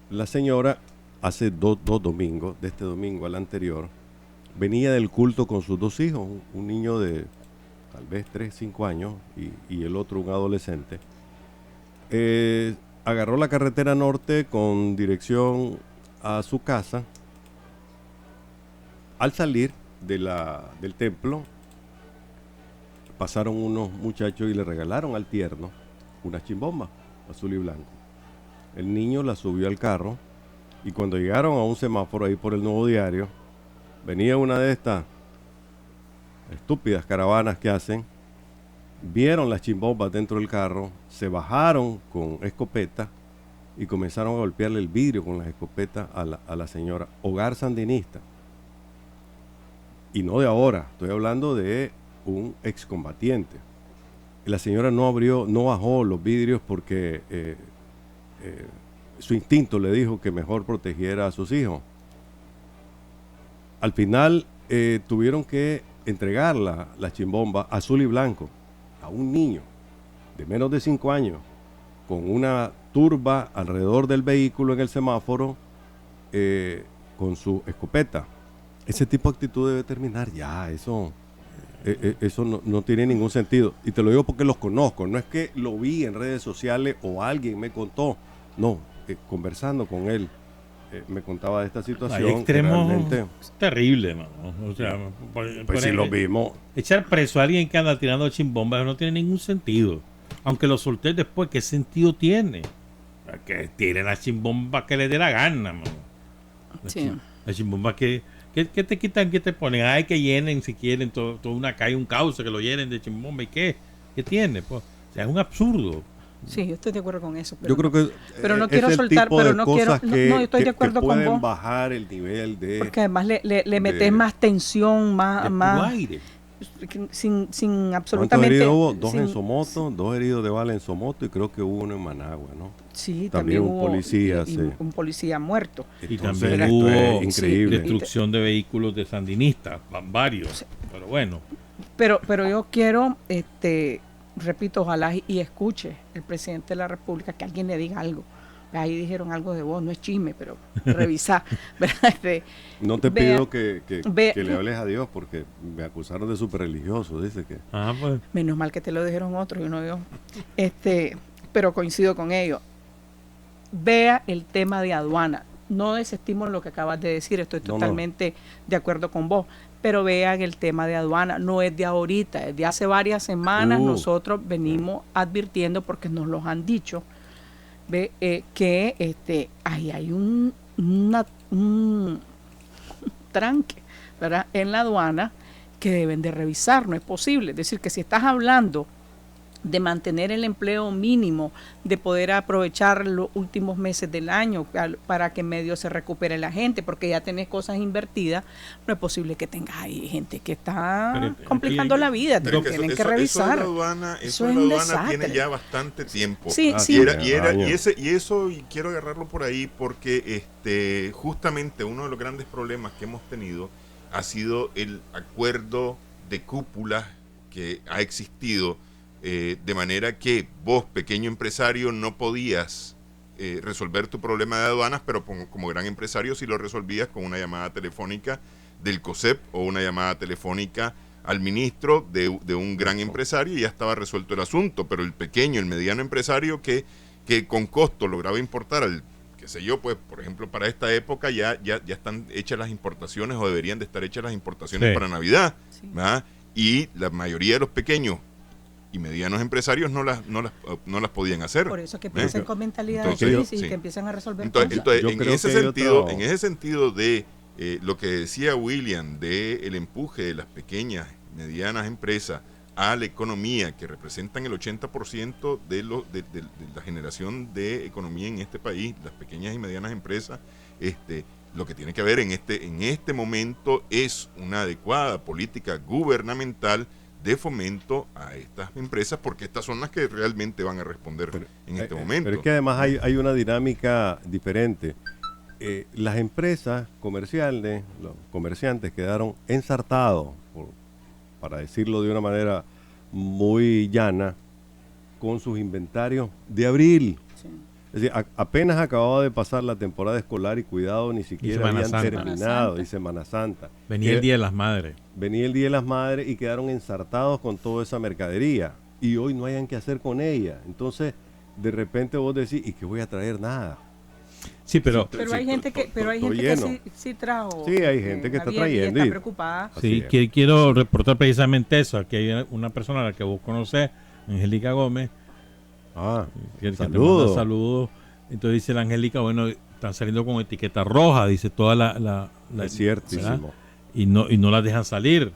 La señora hace dos domingos, de este domingo al anterior, venía del culto con sus 2 hijos, un niño de tal vez 3, 5 años y el otro un adolescente. Agarró la carretera norte con dirección a su casa. Al salir del templo, pasaron unos muchachos y le regalaron al tierno una chimbomba azul y blanco. El niño la subió al carro y cuando llegaron a un semáforo ahí por el Nuevo Diario, venía una de estas estúpidas caravanas que hacen, vieron las chimbombas dentro del carro, se bajaron con escopeta y comenzaron a golpearle el vidrio con las escopetas a la señora. Hogar sandinista. Y no de ahora, estoy hablando de un excombatiente. La señora no bajó los vidrios porque su instinto le dijo que mejor protegiera a sus hijos. Al final tuvieron que entregar la chimbomba azul y blanco a un niño de menos de 5 años con una turba alrededor del vehículo en el semáforo con su escopeta. Ese tipo de actitud debe terminar ya. Eso no tiene ningún sentido. Y te lo digo porque los conozco. No es que lo vi en redes sociales o alguien me contó. No, conversando con él me contaba de esta situación. Hay extremos terrible, mano. O sea, pues si lo vimos. Echar preso a alguien que anda tirando chimbombas no tiene ningún sentido. Aunque lo solté después, ¿qué sentido tiene? Que tiren la chimbomba que le dé la gana, mano. La chimbomba que te quitan, que te ponen. Ay, que llenen si quieren toda una calle, un cauce, que lo llenen de chimbomba. ¿Y qué tiene? Pues, o sea, es un absurdo. Sí, yo estoy de acuerdo con eso. Yo creo que pero no quiero soltar, pero no quiero. No, yo estoy de acuerdo con vos. Pueden bajar el nivel de. Porque además le metes más tensión, más aire. Sin absolutamente. ¿Cuántos heridos hubo? 2 en Somoto, 2 heridos de bala en Somoto y creo que hubo uno en Managua, ¿no? Sí, también un hubo- policía, y sí. un policía muerto. Y Entonces, también esto hubo es increíble. destrucción de vehículos de sandinistas, varios. Pero bueno, Pero yo quiero, repito, ojalá y escuche el presidente de la República que alguien le diga algo. Ahí dijeron algo de vos, no es chisme, pero revisa. ¿Verdad? No te vea- pido que vea- le hables a Dios porque me acusaron de súper religioso, dice que... pues, Menos mal que te lo dijeron otros y no yo. Pero coincido con ellos. Vea el tema de aduana. No desestimo lo que acabas de decir, estoy No, no. totalmente de acuerdo con vos. Pero vean el tema de aduana, no es de ahorita, es de hace varias semanas. Nosotros venimos advirtiendo porque nos los han dicho, que ahí hay un tranque, ¿verdad?, en la aduana que deben de revisar. No es posible. Es decir, que si estás hablando de mantener el empleo mínimo, de poder aprovechar los últimos meses del año para que medio se recupere la gente, porque ya tenés cosas invertidas, no es posible que tengas ahí gente que está Pero, complicando la vida. Pero que Tienen eso- que eso revisar. de la aduana, Eso de es la un aduana tiene desastre. ya bastante tiempo. Sí, Ah, sí. sí. Y eso, y quiero agarrarlo por ahí porque justamente uno de los grandes problemas que hemos tenido ha sido el acuerdo de cúpula que ha existido, de manera que vos, pequeño empresario, no podías resolver tu problema de aduanas, pero como gran empresario sí lo resolvías con una llamada telefónica del COSEP o una llamada telefónica al ministro de un gran empresario y ya estaba resuelto el asunto. Pero el pequeño, el mediano empresario que con costo lograba importar al, qué sé yo, pues por ejemplo para esta época ya están hechas las importaciones o deberían de estar hechas las importaciones Sí. para Navidad, Sí. ¿verdad? Y la mayoría de los pequeños y medianos empresarios no las podían hacer. Por eso que piensen con mentalidad de Entonces, crisis y sí. que empiecen a resolver Entonces, cosas. Yo en creo ese que hay sentido, otro- en ese sentido de lo que decía William, de el empuje de las pequeñas y medianas empresas a la economía, que representan el 80% de la generación de economía en este país, las pequeñas y medianas empresas, lo que tiene que haber en este momento es una adecuada política gubernamental de fomento a estas empresas, porque estas son las que realmente van a responder en este momento. Pero es que además hay una dinámica diferente. Las empresas comerciales, los comerciantes quedaron ensartados, para decirlo de una manera muy llana, con sus inventarios de abril. Sí. Es decir, apenas acababa de pasar la temporada escolar y cuidado, ni siquiera Semana habían Santa. terminado, y Semana Santa. venía el Día de las Madres. Venía el Día de las Madres y quedaron ensartados con toda esa mercadería. Y hoy no hayan qué hacer con ella. Entonces, de repente vos decís, ¿y qué voy a traer? Nada. Sí, pero Pero hay gente que, todo lleno. sí trajo. Sí, hay gente que está Javier, y trayendo está y- preocupada. sí, Así es. quiero reportar precisamente eso. Aquí hay una persona a la que vos conocés, Angélica Gómez, que te manda Saludos. saludos. Entonces dice la Angélica, bueno, están saliendo con etiqueta roja, dice toda la Es ciertísimo. y no las dejan salir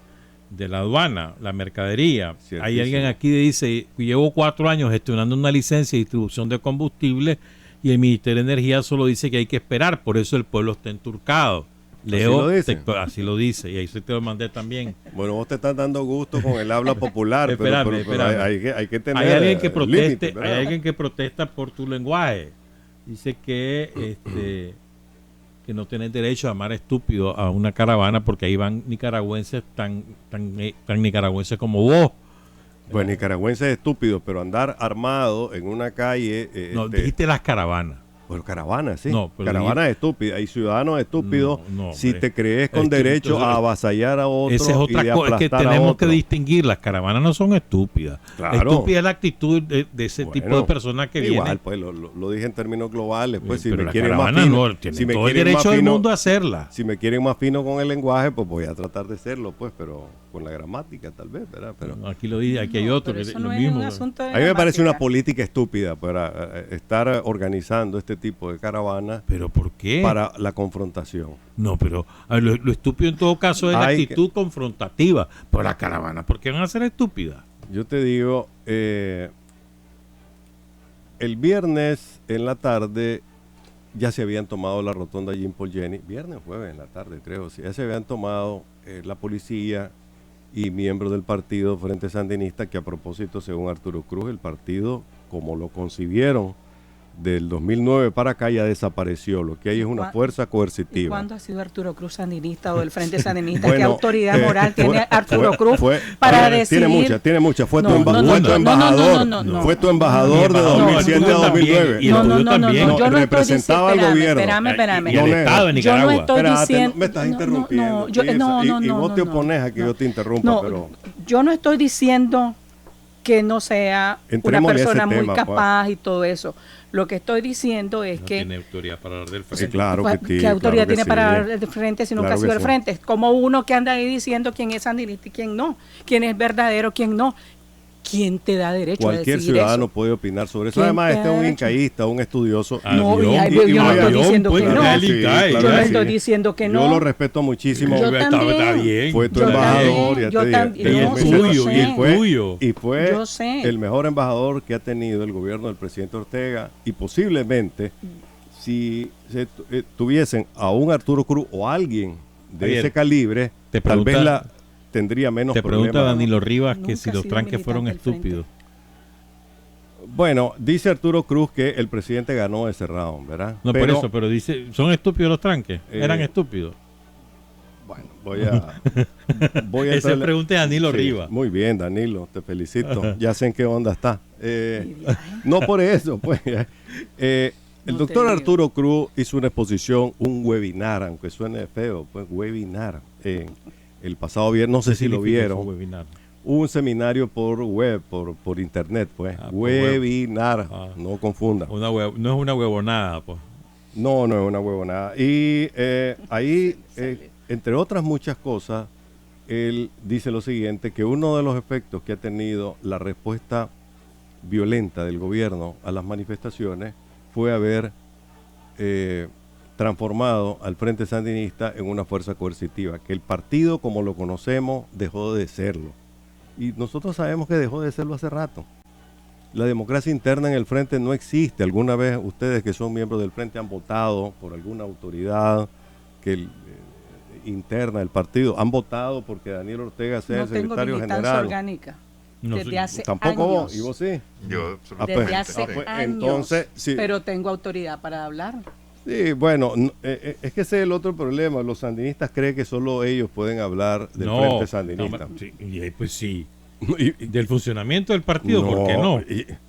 de la aduana, la mercadería. Hay Ciertísimo. alguien aquí que dice, llevo 4 años gestionando una licencia de distribución de combustible y el Ministerio de Energía solo dice que hay que esperar, por eso el pueblo está enturcado. Leo, lo dice. así lo dice, y ahí se te lo mandé también. Bueno, vos te estás dando gusto con el habla popular, pero Espérame. hay que tener Hay alguien que proteste, límites, ¿verdad? hay alguien que protesta por tu lenguaje. Dice que que no tenés derecho a llamar estúpido a una caravana porque ahí van nicaragüenses tan nicaragüenses como vos. Pues nicaragüenses estúpidos, pero andar armado en una calle... No, dijiste las caravanas. Bueno, caravanas, sí. No, pero Caravanas estúpidas. Hay ciudadanos estúpidos No, si hombre. te crees con Es que derecho entonces, a avasallar a otro Esa es y otra de cosa, es que aplastar a tenemos que otro. distinguir. Las caravanas no son estúpidas. Claro. Estúpida es la actitud de ese tipo de Bueno, personas que igual, vienen. pues lo dije en términos globales. Pues si Pero me las quieren más caravanas fino, no, tienen si me todo el quieren más derecho del fino- mundo a hacerla. Si me quieren más fino con el lenguaje, pues voy a tratar de serlo, pues, pero con la gramática tal vez, ¿verdad? Pero Aquí lo dice, aquí hay No, otro pero que eso lo no es mismo. un asunto de a mí me parece una gramática. política estúpida para estar organizando este tipo de caravanas Pero ¿por qué? para la confrontación. No, pero a ver, lo estúpido en todo caso es la Hay actitud confrontativa. Por la caravana, ¿por qué van a ser estúpidas? Yo te digo, el viernes en la tarde ya se habían tomado la rotonda Jean Paul Jenny, viernes o jueves en la tarde creo, sí, ya se habían tomado la policía y miembros del partido Frente Sandinista, que a propósito, según Arturo Cruz, el partido, como lo concibieron del 2009 para acá ya desapareció. Lo que hay es una fuerza ¿Y coercitiva. cuándo ha sido Arturo Cruz sandinista o del Frente Sandinista? Bueno, ¿Qué autoridad moral tiene Arturo Cruz fue- para tiene decidir? Tiene mucha. Fue tu No, embajador. no. Fue tu embajador de 2007 a 2009. Y el tuyo también. yo no estoy representaba al diciendo, gobierno. espérame. Y el No, Estado de Yo no Nicaragua. estoy Espérate, diciendo... me estás interrumpiendo. Y vos te opones a que yo te interrumpa, No, pero... yo no estoy diciendo que no sea Entremos una en ese persona muy tema, capaz y todo eso. Lo que estoy diciendo es No que... tiene autoridad para hablar del Sí, frente. claro que sí. ¿Qué autoridad claro que tiene sí. para hablar del frente si nunca Claro ha sido que del sí. frente? Es como uno que anda ahí diciendo quién es sandinista y quién no, quién es verdadero, quién no. ¿Quién te da derecho a Cualquier decir ciudadano eso? puede opinar sobre eso. ¿Quién Además, te este es un ha incaísta, un estudioso. No, Avión, yo no estoy diciendo pues, que no. Nelly, Sí, cae, claro Yo no que estoy sí. diciendo que no. Yo lo respeto muchísimo. Yo también. Está bien. Fue tu Yo embajador, también, ya yo te dije. también. Y el No, tuyo, yo y el sé. tuyo. Y fue Yo sé. el mejor embajador que ha tenido el gobierno del presidente Ortega. Y posiblemente, si se tuviesen a un Arturo Cruz o alguien de Javier, ese calibre, te tal vez pregunta- tendría menos Te pregunta problemas. Danilo Rivas Nunca que si ha los sido tranques fueron militante del frente. estúpidos. Bueno, dice Arturo Cruz que el presidente ganó ese round, ¿verdad? No, por eso, pero dice, ¿son estúpidos los tranques? Eran estúpidos. Bueno, voy a Esa entrarle- pregunta es Danilo Sí, Rivas. Muy bien, Danilo, te felicito. Ya sé en qué onda está. No por eso, pues. El No doctor te digo. Arturo Cruz hizo una exposición, un webinar, aunque suene feo, pues webinar, el pasado viernes, no sé ¿Qué si lo significa vieron. eso, webinar? Un seminario por web, por internet, pues. Ah, por web. Webinar, Ah. no confundan. No es una huevonada, pues. No, no es una huevonada. Y ahí, entre otras muchas cosas, él dice lo siguiente, que uno de los efectos que ha tenido la respuesta violenta del gobierno a las manifestaciones fue haber transformado al Frente Sandinista en una fuerza coercitiva, que el partido como lo conocemos dejó de serlo. Y nosotros sabemos que dejó de serlo hace rato. La democracia interna en el Frente no existe. ¿Alguna vez ustedes que son miembros del Frente han votado por alguna autoridad interna del partido? ¿Han votado porque Daniel Ortega sea No el tengo secretario militancia general? orgánica. No Desde sé, hace Tampoco años. vos, ¿y vos sí? Yo, Desde hace sí. años. Entonces, sí. Pero tengo autoridad para hablar. Sí, bueno, es que ese es el otro problema. Los sandinistas creen que solo ellos pueden hablar del Frente Sandinista. sí, y pues sí. Y- Del funcionamiento del partido, ¿por qué no?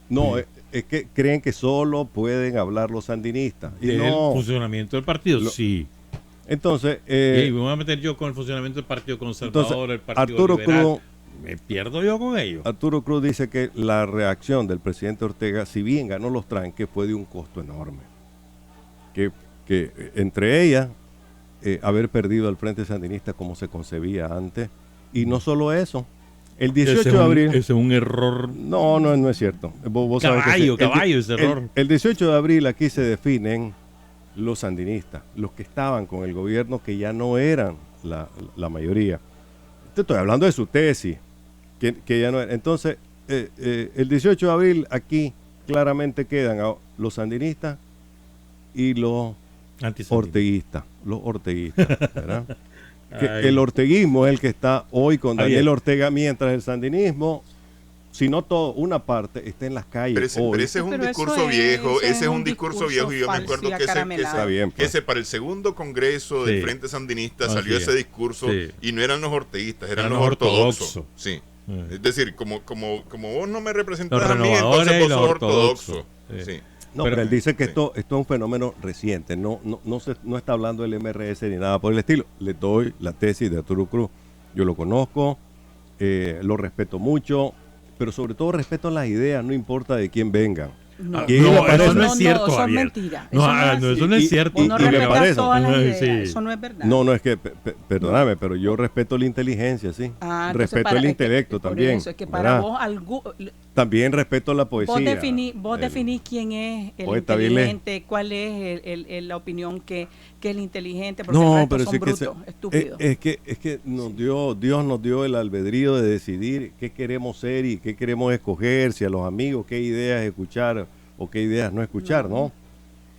No, es que creen que solo pueden hablar los sandinistas. Y Del no. funcionamiento del partido, Lo- sí. Entonces, Y me voy a meter yo con el funcionamiento del Partido Conservador, entonces, el Partido Arturo Liberal. Cruz- Me pierdo yo con ellos. Arturo Cruz dice que la reacción del presidente Ortega, si bien ganó los tranques, fue de un costo enorme. Que entre ellas, haber perdido al Frente Sandinista como se concebía antes. Y no solo eso, el 18 de abril... Ese es un error. No es cierto. Vos sabés que sí. Caballo, ese error. El 18 de abril aquí se definen los sandinistas, los que estaban con el gobierno, que ya no eran la mayoría. Te estoy hablando de su tesis, que ya no era. Entonces, el 18 de abril aquí claramente quedan los sandinistas y los orteguistas. Los orteguistas, ¿verdad? Que Ay. el orteguismo es el que está hoy con Javier. Daniel Ortega, mientras el sandinismo, si no todo, una parte está en las calles Pero hoy. ese es un Pero eso discurso es- viejo, ese ese es es un un discurso discurso viejo y yo me falso acuerdo y que acaramelado. Está bien, pues. ese para el segundo congreso del Sí. Frente Sandinista Así salió es. ese discurso Sí. y no eran los orteguistas, eran Eran los los ortodoxos. ortodoxos. Sí. Sí. Es decir, como vos no me representas Los a mí, renovadores entonces y vos los sos ortodoxos. ortodoxo. Sí. Sí. No, Pero- pero él dice que sí. esto es un fenómeno reciente, no está hablando del MRS ni nada por el estilo. Le doy la tesis de Arturo Cruz. Yo lo conozco, lo respeto mucho, pero sobre todo respeto las ideas, no importa de quién vengan. No, ¿Quién le parece? eso no es cierto, eso es Javier. mentira. No, Eso no es no, así. eso no es Y- cierto. Vos no y me respetas parece. todas las Ay, ideas, sí. eso no es verdad. No, es que, perdóname, pero yo respeto la inteligencia, sí. Entonces, Respeto para- el es que- intelecto por también. Eso, es que para ¿verdad? vos, También respeto la poesía. vos El- definís quién es el Poeta inteligente, cuál es la opinión que es el inteligente, porque el No, resto pero son sí que brutos, estúpidos. es que Dios nos dio el albedrío de decidir qué queremos ser y qué queremos escoger, si a los amigos, qué ideas escuchar o qué ideas no escuchar, ¿no?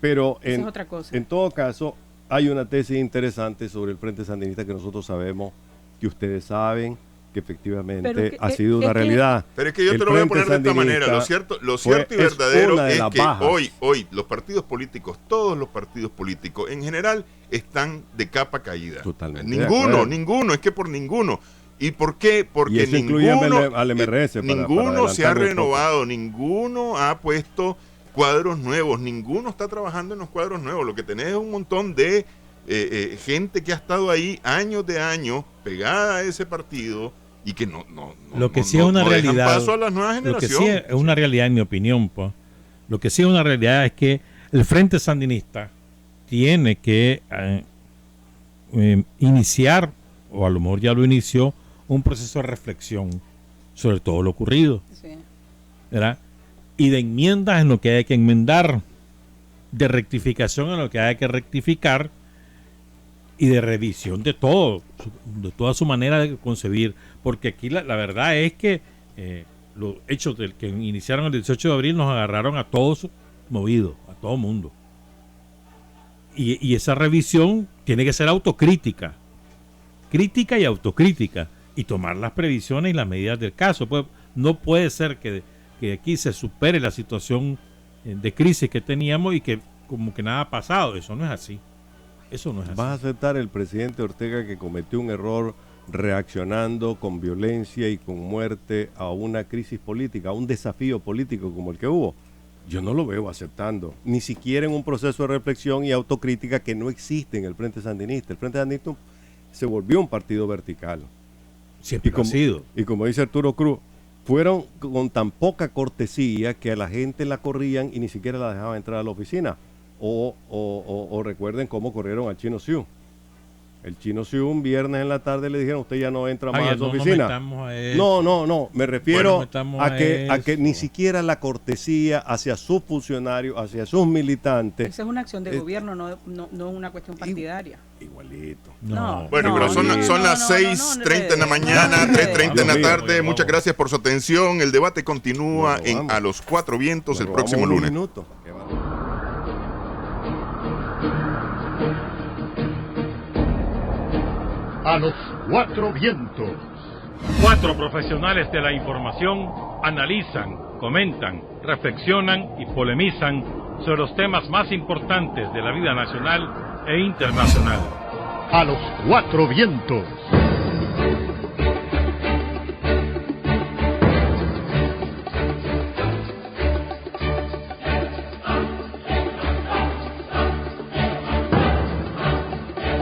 Pero Esa es otra cosa. en todo caso, hay una tesis interesante sobre el Frente Sandinista que nosotros sabemos, que ustedes saben, que efectivamente Pero que- ha sido una es que- realidad. Pero es que yo El te lo voy a Frente poner de esta manera. Sandinista Lo cierto y es verdadero una de es las que bajas. hoy los partidos políticos, todos los partidos políticos en general, están de capa caída. Totalmente de acuerdo. Ninguno, es que por ninguno. ¿Y por qué? Porque Y eso incluye ninguno, al MRS para ninguno se ha adelantarme un poco. renovado, ninguno ha puesto cuadros nuevos, ninguno está trabajando en los cuadros nuevos. Lo que tenés es un montón de gente que ha estado ahí años de años pegada a ese partido y que Lo que sí es una dejan realidad, paso a las nuevas lo que generaciones. sí es una realidad, en mi opinión, pues, lo que sí es una realidad es que el Frente Sandinista tiene que iniciar, o a lo mejor ya lo inició, un proceso de reflexión sobre todo lo ocurrido, Sí. ¿verdad? Y de enmiendas en lo que hay que enmendar, de rectificación en lo que hay que rectificar, y de revisión de todo, de toda su manera de concebir, porque aquí la verdad es que los hechos del que iniciaron el 18 de abril nos agarraron a todos movidos, a todo mundo. Y esa revisión tiene que ser autocrítica, crítica y autocrítica, y tomar las previsiones y las medidas del caso. Pues no puede ser que aquí se supere la situación de crisis que teníamos y que como que nada ha pasado. Eso no es así. Eso no es así. ¿Vas a aceptar el presidente Ortega que cometió un error reaccionando con violencia y con muerte a una crisis política, a un desafío político como el que hubo? Yo no lo veo aceptando, ni siquiera en un proceso de reflexión y autocrítica que no existe en el Frente Sandinista. El Frente Sandinista se volvió un partido vertical. Siempre como, ha sido. Y como dice Arturo Cruz, fueron con tan poca cortesía que a la gente la corrían y ni siquiera la dejaban entrar a la oficina. O recuerden cómo corrieron al Chino Siu. El Chino Siu un viernes en la tarde le dijeron, usted ya no entra más a su oficina. No, me refiero a que ni siquiera la cortesía hacia sus funcionarios, hacia sus militantes. Esa es una acción de gobierno, no una cuestión partidaria. Igualito. No. Bueno, pero son las 6:30 de la mañana, 3:30 en la tarde. Muchas gracias por su atención. El debate continúa en A los Cuatro Vientos el próximo lunes. A los Cuatro Vientos. 4 profesionales de la información analizan, comentan, reflexionan y polemizan sobre los temas más importantes de la vida nacional e internacional. A los Cuatro Vientos.